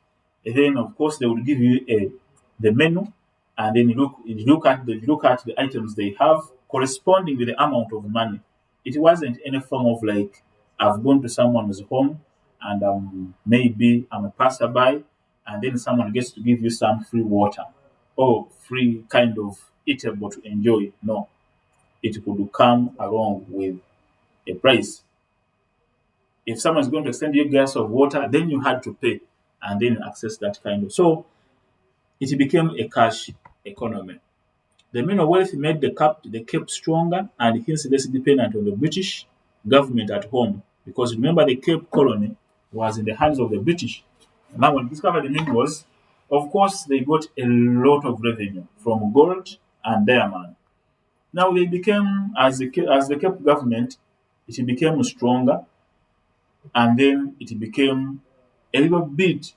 and then of course they will give you the menu, and then you look at the items they have corresponding with the amount of money. It wasn't any form of like I've gone to someone's home and maybe I'm a passerby, and then someone gets to give you some free water or free kind of eatable to enjoy. No, it could come along with a price. If someone is going to send you a glass of water, then you had to pay and then access that kind of. So it became a cash economy. The men of wealth made the Cape stronger and hence less dependent on the British government at home. Because remember, the Cape colony was in the hands of the British. Now, when they discovered the minerals, of course, they got a lot of revenue from gold and diamond. Now, they became, as the Cape government, it became stronger, and then it became a little bit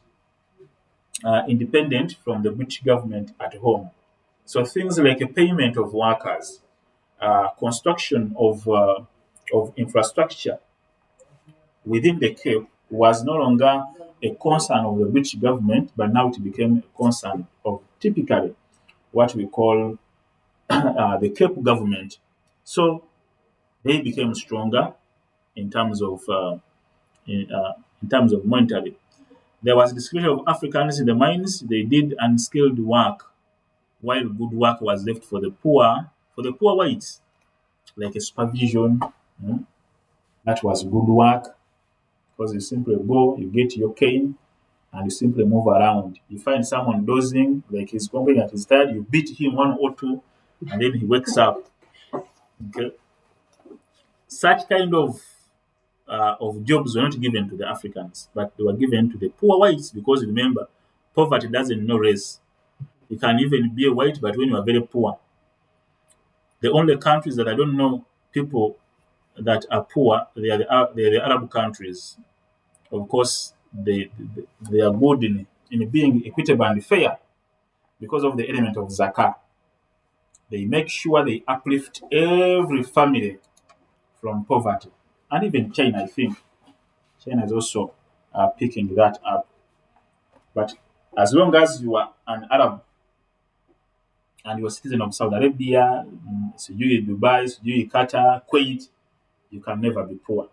independent from the British government at home. So things like a payment of workers, construction of infrastructure within the Cape was no longer a concern of the British government, but now it became a concern of typically what we call the Cape government. So they became stronger in terms of in terms of monetary. There was discussion of Africans in the mines. They did unskilled work, while good work was left for the poor whites, like a supervision. That was good work because you simply go, you get your cane, and you simply move around. You find someone dozing, like he's complaining that he's tired, you beat him one or two, and then he wakes up. Okay, such kind of jobs were not given to the Africans, but they were given to the poor whites because remember, poverty doesn't know race. You can even be a white, but when you are very poor, The only countries that I don't know people that are poor, they are the Arab countries. Of course, they are good in being equitable and fair because of the element of zakah. They make sure they uplift every family from poverty. And even China, I think. China is also picking that up. But as long as you are an Arab and you're a citizen of Saudi Arabia, sijui Dubai, sijui Qatar, Kuwait, you can never be poor.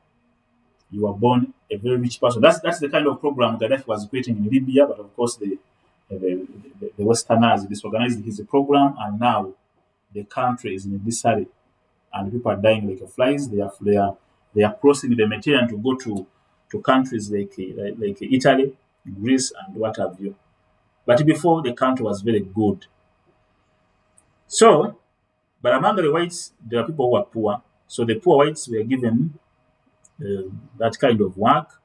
You are born a very rich person. That's the kind of program Gaddafi was creating in Libya, but of course the Westerners disorganized his program, and now the country is in disarray, and people are dying like flies. They are crossing the Mediterranean to go to countries like Italy, Greece, and what have you. But before, the country was very good. So, but among the whites, there are people who are poor. So the poor whites were given that kind of work.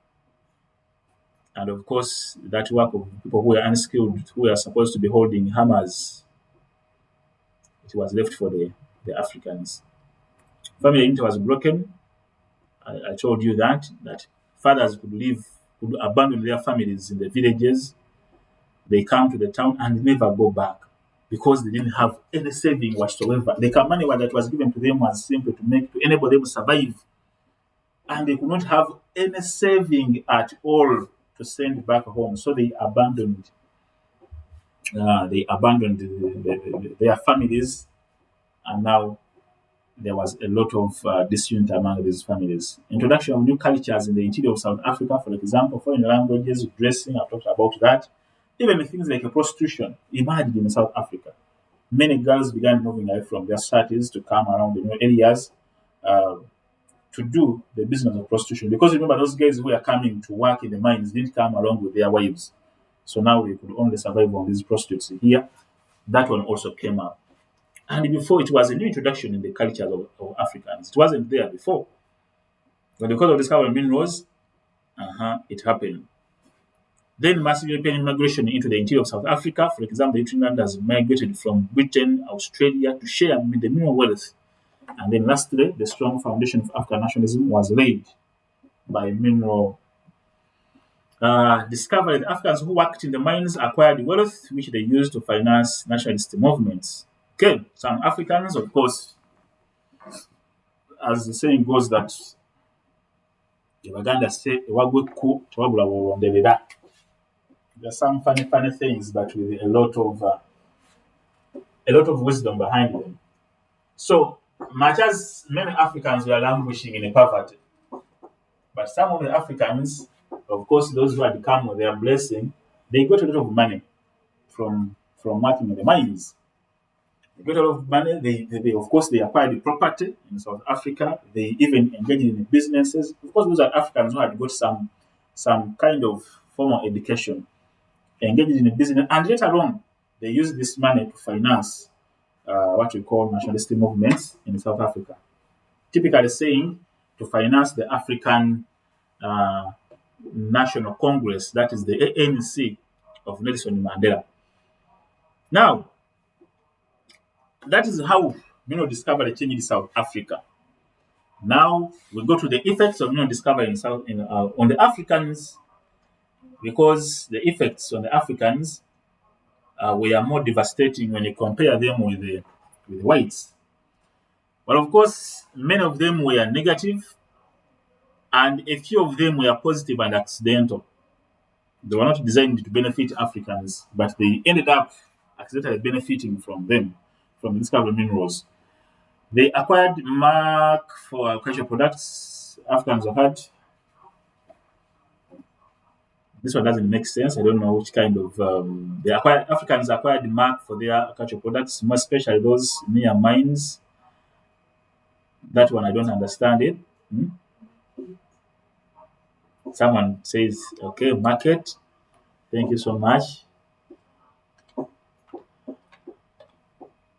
And of course, that work of people who were unskilled, who were supposed to be holding hammers, it was left for the Africans. Family unity was broken. I told you that fathers could abandon their families in the villages. They come to the town and never go back because they didn't have any saving whatsoever. The money that was given to them was simply to enable them to survive, and they could not have any saving at all to send back home. So they abandoned. Their families, and now there was a lot of disunity among these families. Introduction of new cultures in the interior of South Africa, for example, foreign languages, dressing, I've talked about that. Even things like prostitution emerged in South Africa. Many girls began moving away from their cities to come around the new areas to do the business of prostitution. Because remember, those guys who are coming to work in the mines didn't come along with their wives. So now they could only survive on these prostitutes here. That one also came up. And before, it was a new introduction in the culture of Africans. It wasn't there before. But because of discovery of minerals, it happened. Then massive European immigration into the interior of South Africa. For example, Ugandans migrated from Britain, Australia to share the mineral wealth. And then lastly, the strong foundation of African nationalism was laid by mineral discovery. The Africans who worked in the mines acquired wealth, which they used to finance nationalist movements. Okay, some Africans, of course, as the saying goes, that Uganda say, there's some funny things, but with a lot of wisdom behind them. So much as many Africans were languishing in poverty, but some of the Africans, of course, those who had come with their blessing, they got a lot of money from working in the mines. They got a lot of money. They of course, they acquired the property in South Africa. They even engaged in businesses. Of course, those are Africans who had got some kind of formal education, engaged in a business, and later on, they used this money to finance what we call nationalist movements in South Africa. Typically saying to finance the African National Congress, that is the ANC of Nelson Mandela. Now, that is how mineral discovery changed South Africa. Now we go to the effects of mineral discovery on the Africans, because the effects on the Africans were more devastating when you compare them with the whites. But of course, many of them were negative, and a few of them were positive and accidental. They were not designed to benefit Africans, but they ended up accidentally benefiting from them, from the discovery of minerals. They acquired mark for agricultural products. Africans had. This one doesn't make sense. I don't know which kind of Africans acquired the mark for their agricultural products, more especially those near mines. That one I don't understand it. Someone says, okay, market. Thank you so much.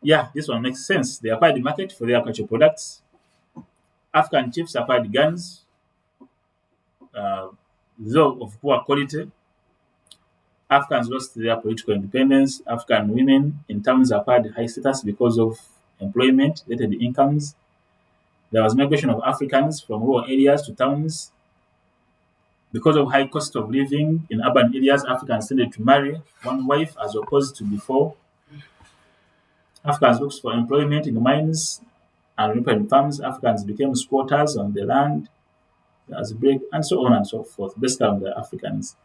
Yeah, this one makes sense. They acquired the market for their agricultural products. African chiefs acquired guns, though of poor quality. Africans lost their political independence. African women, in terms, acquired high status because of employment, related incomes. There was migration of Africans from rural areas to towns. Because of high cost of living in urban areas, Africans tended to marry one wife as opposed to before. Africans looked for employment in the mines and ripened farms. Africans became squatters on the land as a break, and so on and so forth, based on the Africans.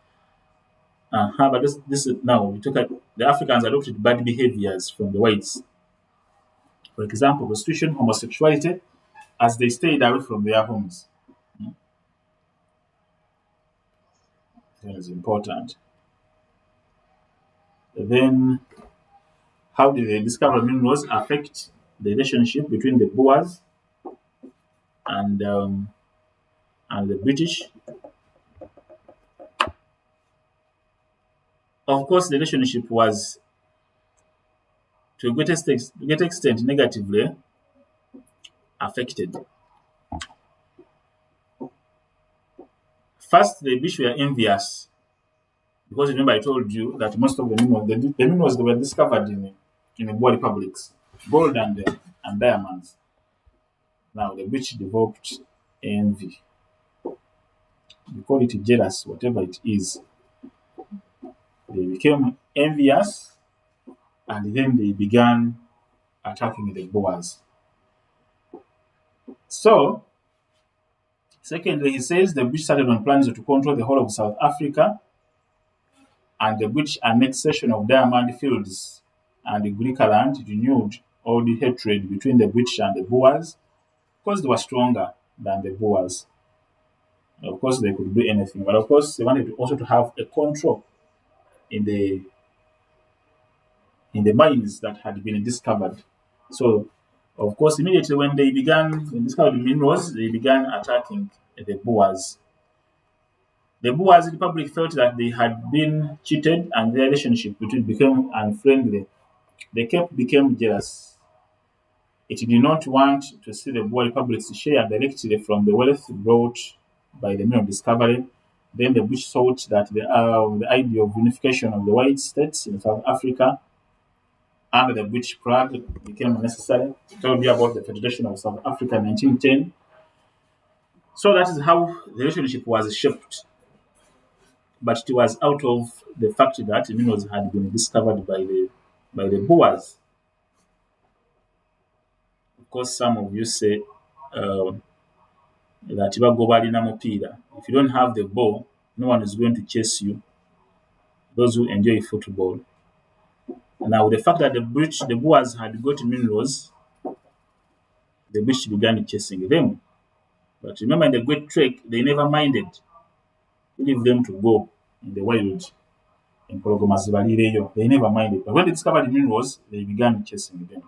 But this is now we took at the Africans adopted bad behaviors from the whites. For example, prostitution, homosexuality, as they stayed away from their homes. That is important. Then, how did the discovery of minerals affect the relationship between the Boers and the British? Of course, the relationship was to a great extent negatively affected. First, the British were envious because remember I told you that most of the minerals that were discovered in the Boer republics, gold and diamonds. Now the British developed envy. We call it jealous, whatever it is. They became envious and then they began attacking the Boers. So, secondly, he says the British started on plans to control the whole of South Africa and the British annexation of diamond fields and Griqualand renewed all the hatred between the British and the Boers because they were stronger than the Boers. Of course, they could do anything, but of course, they wanted also to have a control in the mines that had been discovered. So, of course, immediately when they discovered the minerals, they began attacking the Boers. The Boers Republic felt that they had been cheated and their relationship became unfriendly. The Cape became jealous. It did not want to see the Boer Republics share directly from the wealth brought by the mineral discovery. Then the British thought that the idea of unification of the white states in South Africa under the British flag became necessary. I told you about the Federation of South Africa in 1910. So that is how the relationship was shaped. But it was out of the fact that minerals had been discovered by the Boers. Of course, some of you say that if you don't have the ball, no one is going to chase you. Those who enjoy football. Now, the fact that the Boers had got minerals, the British began chasing them. But remember, in the Great Trek, they never minded. Leave them to go in the wild. In Pologomazivalireyo, they never minded. But when they discovered the minerals, they began chasing them.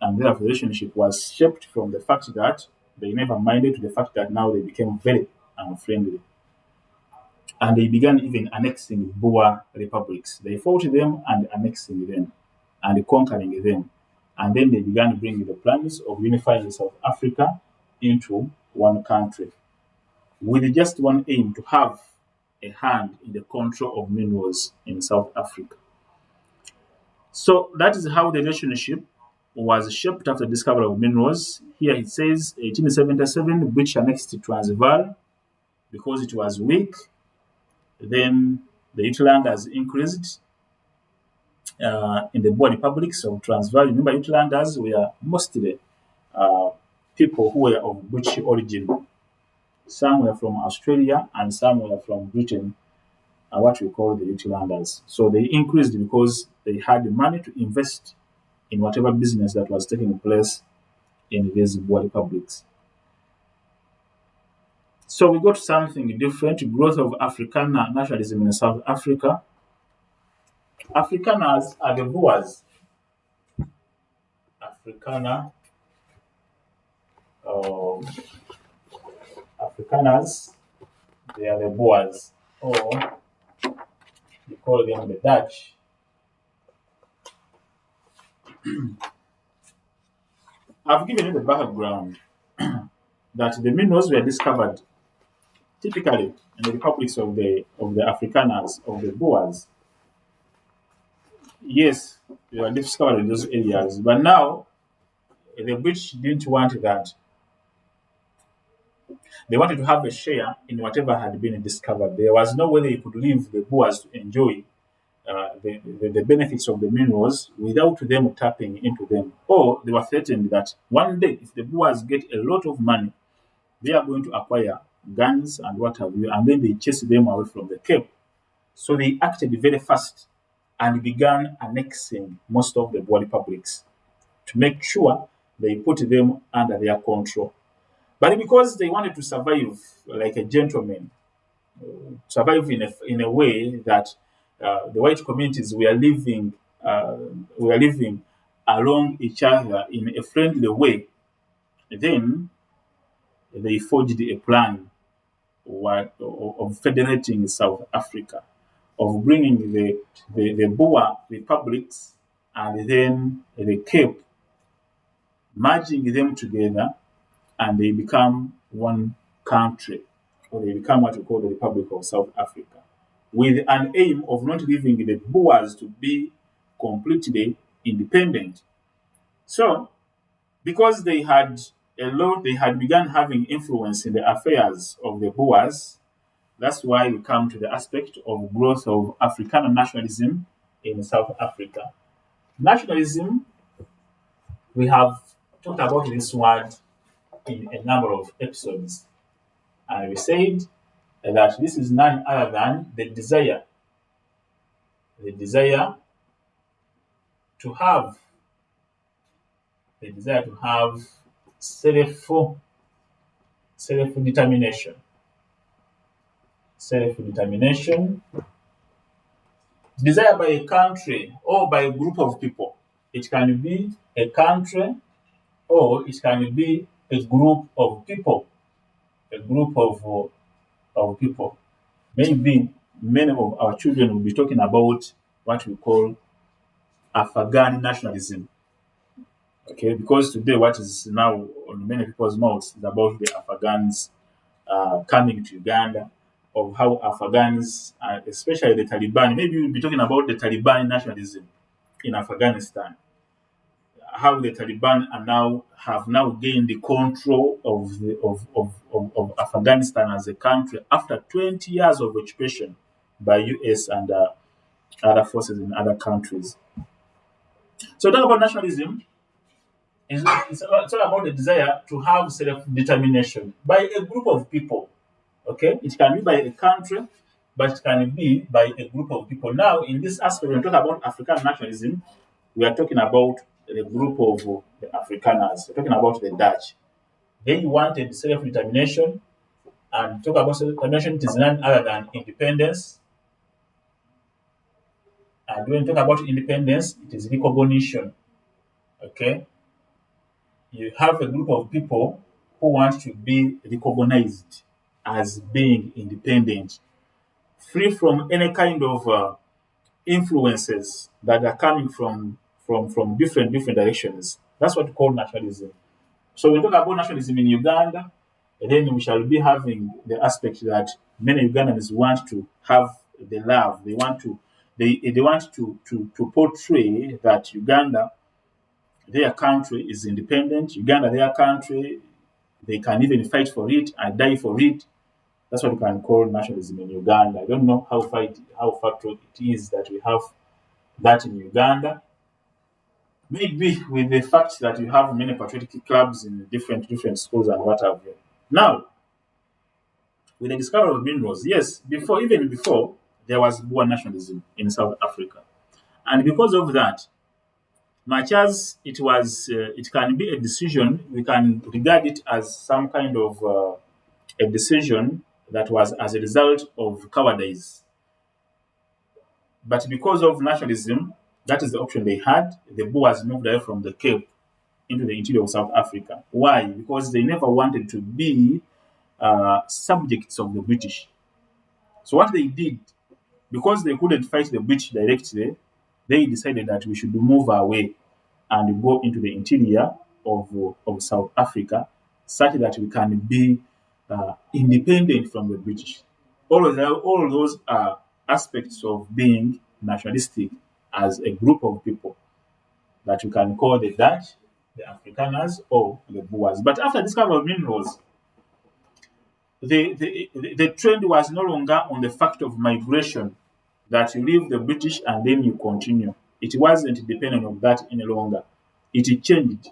And their relationship was shaped from the fact that they never minded to the fact that now they became very unfriendly. And they began even annexing Boer republics. They fought them and annexing them and conquering them. And then they began bringing the plans of unifying South Africa into one country with just one aim: to have a hand in the control of minerals in South Africa. So that is how the relationship was shaped after the discovery of minerals. Here it says 1877, British annexed Transvaal because it was weak. Then the Uitlanders increased in the Boer republics of Transvaal. Remember, Uitlanders were mostly people who were of British origin. Some were from Australia and some were from Britain, what we call the Uitlanders. So they increased because they had the money to invest in whatever business that was taking place in these Boer republics. So we got something different: growth of Africana nationalism in South Africa. Afrikaners are the Boers. Afrikaners, they are the Boers, or we call them the Dutch. I've given you the background that the minerals were discovered typically in the republics of the Afrikaners, of the Boers. Yes, they were discovered in those areas, but now the British didn't want that. They wanted to have a share in whatever had been discovered. There was no way they could leave the Boers to enjoy the benefits of the minerals without them tapping into them. Or they were threatened that one day, if the Boers get a lot of money, they are going to acquire guns and what have you, and then they chase them away from the Cape. So they acted very fast and began annexing most of the Boer republics to make sure they put them under their control. But because they wanted to survive like a gentleman, survive in a way that the white communities uh, were living along each other in a friendly way, then they forged a plan of federating South Africa, of bringing the Boer republics and then the Cape, merging them together, and they become one country, or they become what we call the Republic of South Africa, with an aim of not leaving the Boers to be completely independent. So, because they had begun having influence in the affairs of the Boers, that's why we come to the aspect of growth of Africana nationalism in South Africa. Nationalism, we have talked about this word in a number of episodes, and we said that this is none other than the desire to have, self determination, desired by a country or by a group of people. It can be a country or it can be a group of people, a group of people. Maybe many of our children will be talking about what we call Africana nationalism. Okay, because today what is now on many people's mouths is about the Afghans coming to Uganda, of how Afghans, especially the Taliban, maybe we'll be talking about the Taliban nationalism in Afghanistan, how the Taliban have now gained the control of Afghanistan as a country after 20 years of occupation by US and other forces in other countries. So talk about nationalism. It's all about the desire to have self-determination by a group of people. Okay, it can be by a country, but it can be by a group of people. Now, in this aspect, when we talk about African nationalism, we are talking about the group of the Afrikaners. We're talking about the Dutch. They wanted self-determination, and talk about self-determination, it is none other than independence. And when we talk about independence, it is recognition. Okay, you have a group of people who want to be recognized as being independent, free from any kind of influences that are coming from different directions. That's what we call nationalism. So when we talk about nationalism in Uganda, then we shall be having the aspect that many Ugandans want to have the love. They want to portray that Uganda, their country, is independent. Uganda, their country, they can even fight for it and die for it. That's what we can call nationalism in Uganda. I don't know how factual it is that we have that in Uganda. Maybe with the fact that you have many patriotic clubs in different schools and what have you. Now, with the discovery of minerals, yes, even before there was Boer nationalism in South Africa, and because of that, much as it can be a decision, we can regard it as some kind of a decision that was as a result of cowardice. But because of nationalism, that is the option they had. The Boers moved away from the Cape into the interior of South Africa. Why? Because they never wanted to be subjects of the British. So what they did, because they couldn't fight the British directly, they decided that we should move away and go into the interior of South Africa, such that we can be independent from the British. All those are aspects of being nationalistic as a group of people that you can call the Dutch, the Afrikaners or the Boers. But after discovery of minerals, the trend was no longer on the fact of migration, that you leave the British and then you continue. It wasn't dependent on that any longer. It changed.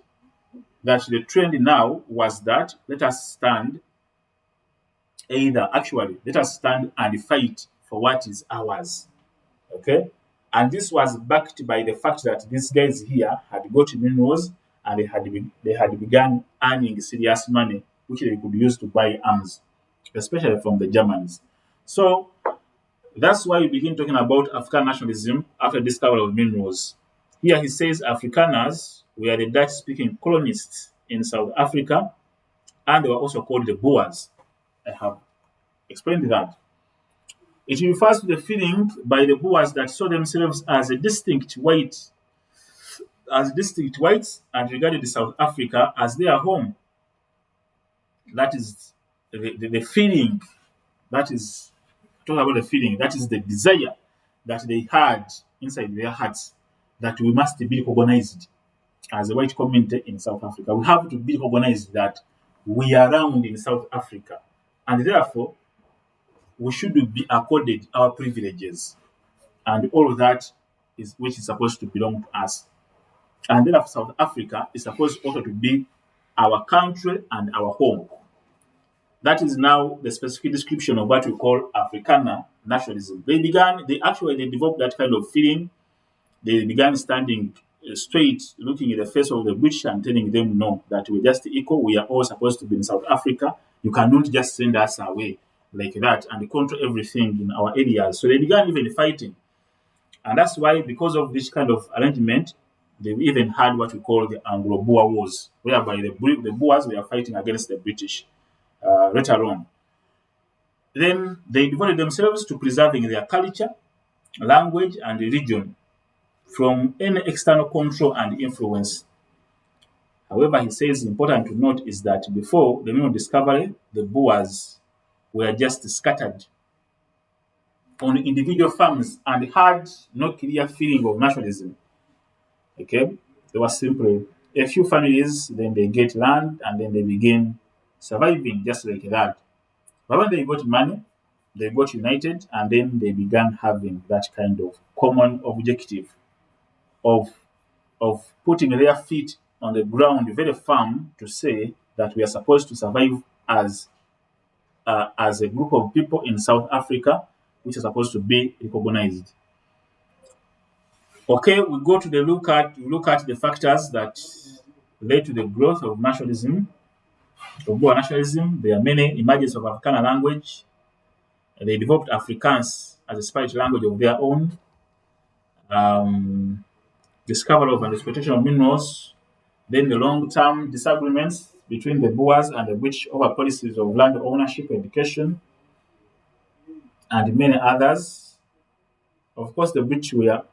That the trend now was that let us stand let us stand and fight for what is ours. Okay? And this was backed by the fact that these guys here had got minerals and they had begun earning serious money, which they could use to buy arms, especially from the Germans. So that's why we begin talking about African nationalism after discovery of minerals. Here he says Afrikaners were the Dutch-speaking colonists in South Africa, and they were also called the Boers. I have explained that. It refers to the feeling by the Boers that saw themselves as distinct whites, and regarded South Africa as their home. That is the feeling. That is talk about the feeling. That is the desire that they had inside their hearts, that we must be recognized as a white community in South Africa. We have to be recognized that we are around in South Africa, and therefore we should be accorded our privileges and all of that is which is supposed to belong to us. And then South Africa is supposed also to be our country and our home. That is now the specific description of what we call Africana nationalism. They developed that kind of feeling. They began standing straight, looking in the face of the British and telling them, no, that we're just equal. We are all supposed to be in South Africa. You cannot just send us away like that and control everything in our areas. So they began even fighting. And that's why, because of this kind of arrangement, they even had what we call the Anglo-Boer Wars, whereby the Boers were fighting against the British later on. Then they devoted themselves to preserving their culture, language, and religion from any external control and influence. However, he says important to note is that before the mineral discovery, the Boers were just scattered on individual farms and had no clear feeling of nationalism. Okay, there was simply a few families, then they get land and then they begin surviving just like that. But when they got money, they got united and then they began having that kind of common objective of putting their feet on the ground very firm to say that we are supposed to survive as a group of people in South Africa, which are supposed to be recognized. Okay, we go to look at the factors that led to the growth of nationalism, of Boer nationalism. There are many emergence of Africana language. They developed Afrikaans as a separate language of their own. Discovery of and exploitation of minerals. Then the long-term disagreements between the Boers and the British over policies of land ownership, education, and many others. Of course, the British were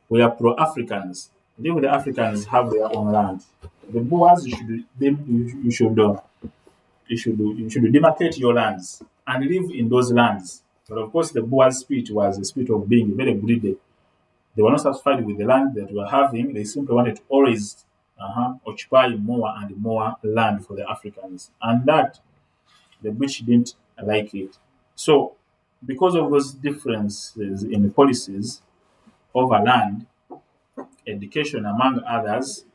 pro-Africans. Even the Africans have their own land. The Boers, you should demarcate your lands and live in those lands. But of course, the Boers' spirit was a spirit of being very greedy. They were not satisfied with the land that they were having. They simply wanted to always occupy more and more land for the Africans. And that, the British didn't like it. So, because of those differences in the policies over land, education, among others,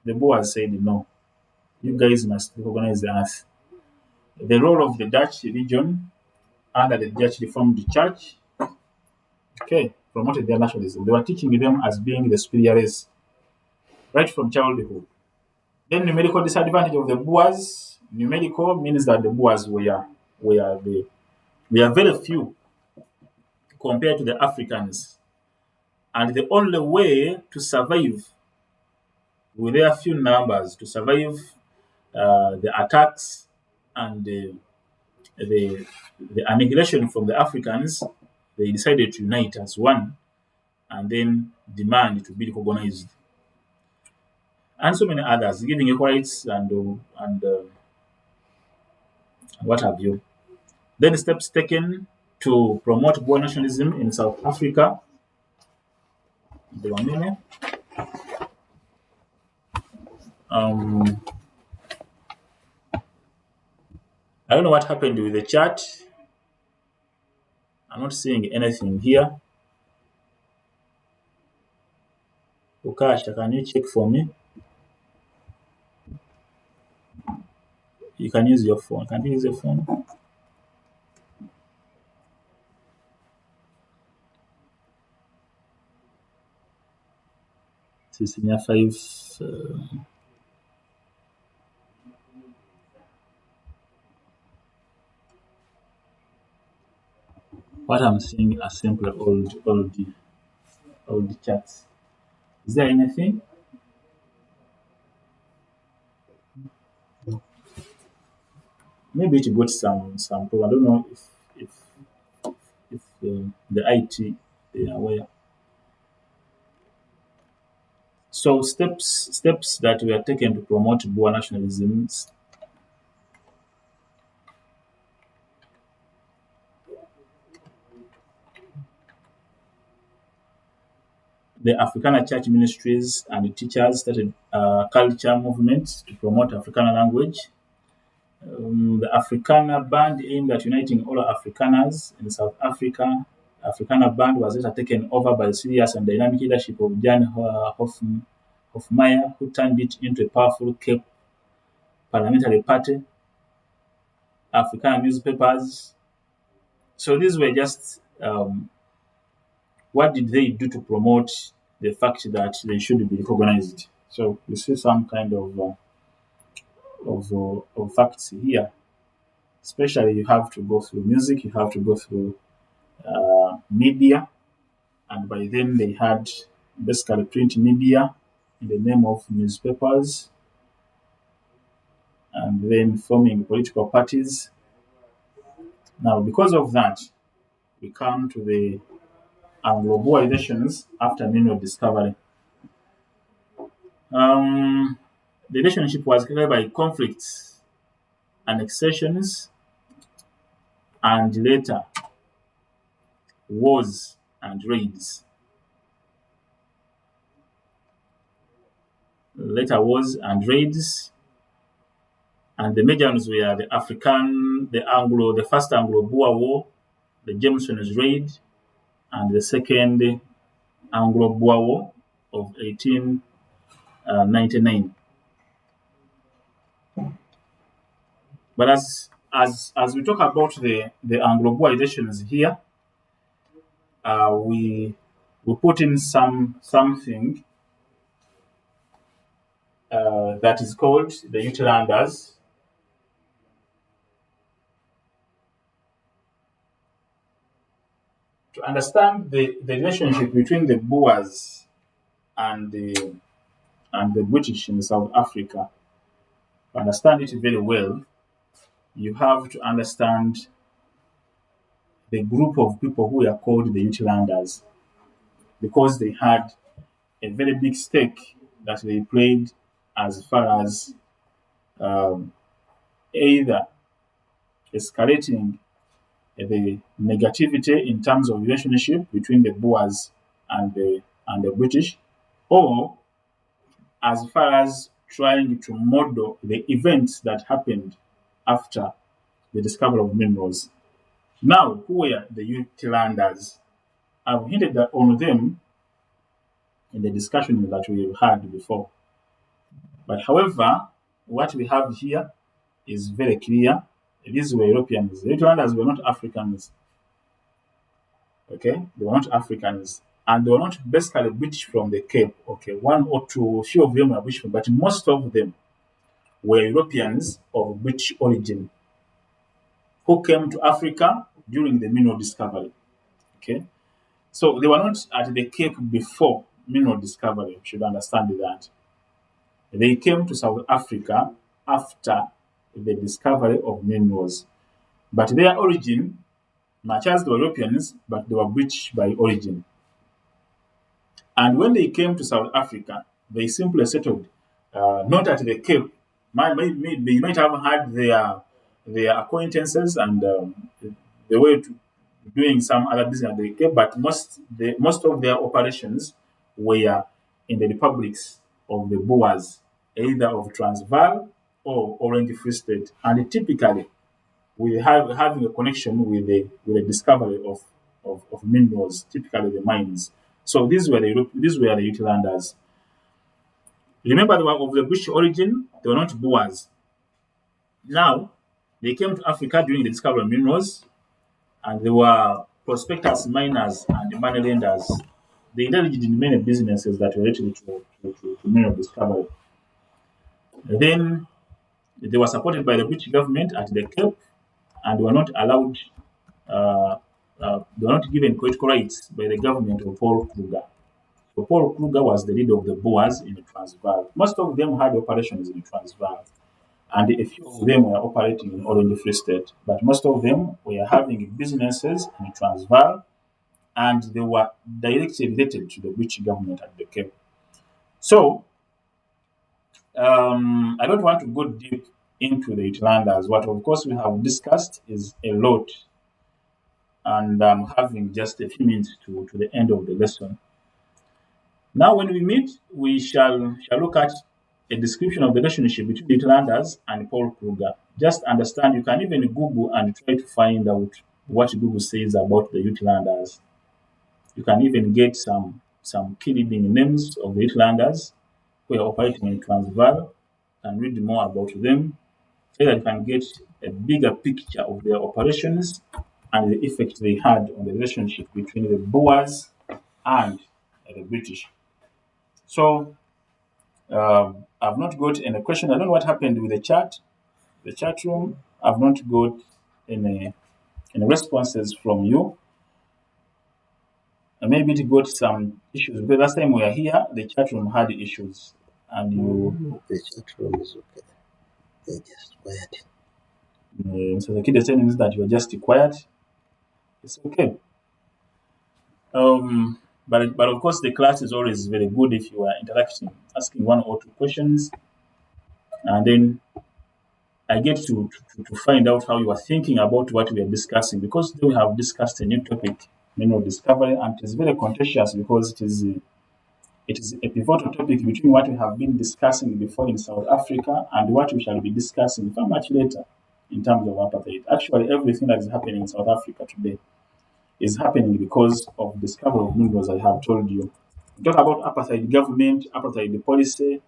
the Boers said, no, you guys must recognize the earth. The role of the Dutch religion under the Dutch Reformed Church, promoted their nationalism. They were teaching them as being the superior race right from childhood. Then numerical disadvantage of the Boers. Numerical means that the Boers were very few compared to the Africans. And the only way to survive with their few numbers, to survive the attacks and the annihilation from the Africans, they decided to unite as one and then demand to be recognized. And so many others, giving equal rights and what have you. Then steps taken to promote Boer nationalism in South Africa. There were many. Um, I don't know what happened with the chat. I'm not seeing anything here. Ukasha, can you check for me? You can use your phone. Can you use your phone? Senior 5. What I'm seeing are simply old chats. Is there anything? Maybe it got some problem. I don't know if the IT they are aware. So steps that were taken to promote Boer nationalism. The Africana church ministries and the teachers started culture movements to promote Africana language. The Africana band aimed at uniting all Afrikaners in South Africa. Africana band was later taken over by the serious and dynamic leadership of Jan Hofmeyr, who turned it into a powerful Cape parliamentary party. Africana newspapers. So these were just what did they do to promote the fact that they should be recognized. So you see some kind of facts here. Especially you have to go through music, you have to go through media, and by then they had basically print media in the name of newspapers, and then forming political parties. Now, because of that, we come to the Anglo-Boer relations after mineral discovery. The relationship was created by conflicts, annexations, and later wars and raids. Later wars and raids, and the major ones were the first Anglo-Boer War, the Jameson's raid, and the second Anglo-Boer War of 1899. But as we talk about the Anglo-Boer relations here, we put in something that is called the Uitlanders. To understand the relationship between the Boers and the British in South Africa, to understand it very well, you have to understand the group of people who are called the Uitlanders, because they had a very big stake that they played as far as either escalating the negativity in terms of relationship between the Boers and the British, or as far as trying to model the events that happened after the discovery of minerals. Now, who were the Uitlanders? I've hinted on them in the discussion that we've had before. But however, what we have here is very clear. These were Europeans. The Uitlanders were not Africans. Okay? They were not Africans. And they were not basically British from the Cape. Okay, one or two, few of them were British, but most of them were Europeans of British origin who came to Africa during the mineral discovery. Okay? So they were not at the Cape before mineral discovery. You should understand that. They came to South Africa after the discovery of minerals. But their origin, much as the Europeans, but they were British by origin. And when they came to South Africa, they simply settled not at the Cape. They might have had their acquaintances and the way to doing some other business at the Cape, but most of their operations were in the republics of the Boers either of Transvaal or Orange Free State, and typically we have having a connection with the discovery of minerals, typically the mines. So these were the Uitlanders. Remember, they were of the British origin. They were not Boers. Now they came to Africa during the discovery of minerals, and they were prospectors, miners, and moneylenders. They engaged in many businesses that were related to mineral discovery. Then they were supported by the British government at the Cape, and were not allowed. Uh, they were not given political rights by the government of Paul Kruger. So Paul Kruger was the leader of the Boers in the Transvaal. Most of them had operations in Transvaal, and a few of them were operating in Orange Free State. But most of them were having businesses in Transvaal, and they were directly related to the British government at the Cape. So I don't want to go deep into the Uitlanders. What, of course, we have discussed is a lot, and I'm having just a few minutes to the end of the lesson. Now, when we meet, we shall look at a description of the relationship between the Uitlanders and Paul Kruger. Just understand, you can even Google and try to find out what Google says about the Uitlanders. You can even get some key leading names of the Uitlanders who are operating in Transvaal and read more about them, so that you can get a bigger picture of their operations and the effect they had on the relationship between the Boers and the British. So I've not got any question. I don't know what happened with the chat room. I've not got any responses from you. And maybe it got some issues, because last time we were here, the chat room had issues, and you. The chat room is okay. They're just quiet. So the kid is telling us that you are just quiet. It's okay. But of course, the class is always very good if you are interacting, asking one or two questions, and then I get to find out how you are thinking about what we are discussing, because we have discussed a new topic, mineral discovery, and it is very contentious because it is a pivotal topic between what we have been discussing before in South Africa and what we shall be discussing far much later in terms of apartheid. Actually, everything that is happening in South Africa today is happening because of discovery of minerals, I have told you. We talk about apartheid government, apartheid policy,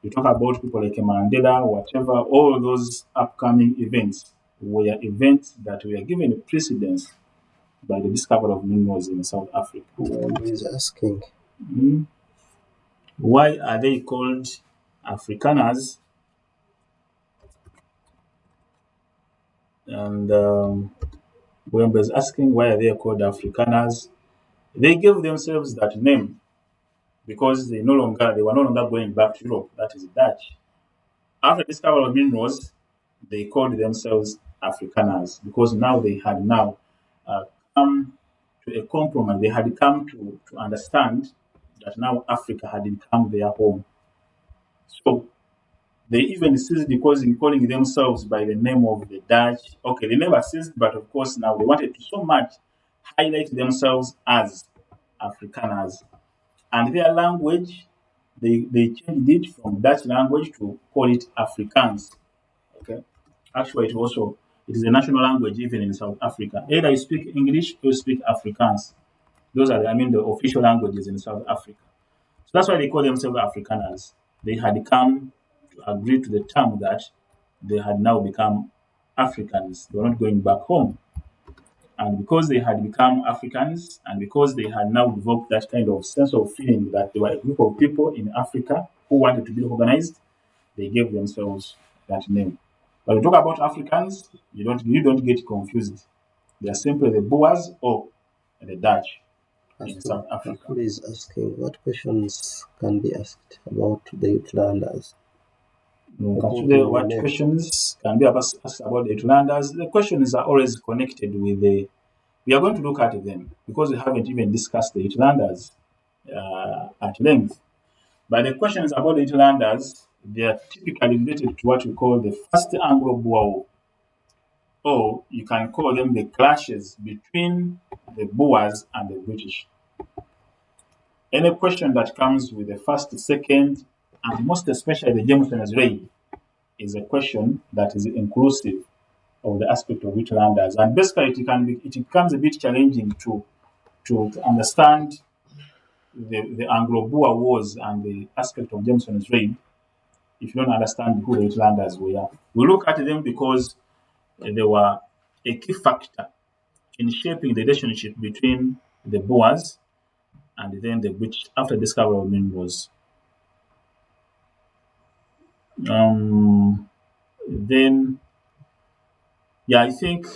you talk about people like Mandela, whatever, all those upcoming events were events that were given precedence by the discovery of minerals in South Africa. He's asking, why are they called Afrikaners? And Wemba is asking, why are they called Afrikaners? They gave themselves that name because they were no longer going back to Europe, that is Dutch. After the discovery of minerals, they called themselves Afrikaners because now they had come to a compromise. They had come to understand that now Africa had become their home. So they even ceased calling themselves by the name of the Dutch. Okay, they never ceased, but of course now they wanted to so much highlight themselves as Afrikaners. And their language, they changed it from Dutch language to call it Afrikaans. Okay. Actually, it is a national language even in South Africa. Either you speak English or you speak Afrikaans. Those are, the official languages in South Africa. So that's why they call themselves Afrikaners. They had come to agree to the term that they had now become Africans. They were not going back home. And because they had become Africans, and because they had now developed that kind of sense of feeling that they were a group of people in Africa who wanted to be organized, they gave themselves that name. When we talk about Africans, you don't get confused. They are simply the Boers or the Dutch in South Africa. Who is asking, what questions can be asked about the Uitlanders? What questions can be asked about the Uitlanders? The questions are always connected with the. We are going to look at them because we haven't even discussed the Uitlanders at length. But the questions about the Uitlanders, they are typically related to what we call the First Anglo-Boer War, or you can call them the clashes between the Boers and the British. Any question that comes with the First, Second and most especially the Jamestown's raid, is a question that is inclusive of the aspect of wetlanders. And basically, it becomes a bit challenging to understand the Anglo-Boer Wars and the aspect of Jameson's reign if you don't understand who the wetlanders were. We look at them because they were a key factor in shaping the relationship between the Boers and then the British after the discovery of minerals. Then, yeah, I think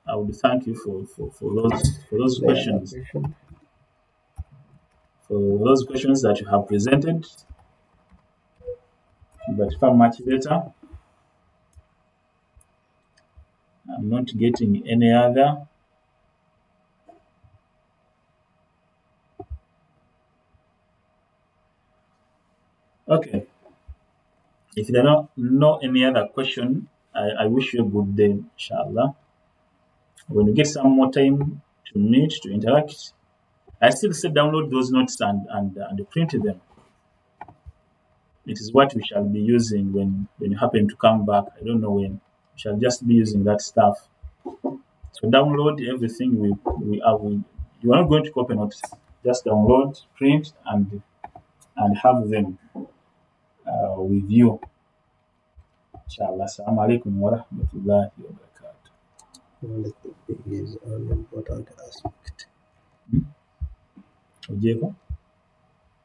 I would thank you for those The other questions question. that you have presented. But far much later, I'm not getting any other. Okay. If there are no any other question, I wish you a good day, inshallah. When you get some more time to meet, to interact, I still say download those notes and print them. It is what we shall be using when you happen to come back. I don't know when. We shall just be using that stuff. So download everything we are. You are not going to copy notes. Just download, print, and have them with you. Inshallah. Assalamu alaikum wa rahmatullahi wa barakatuh. Honesty is an important aspect. Ojeko?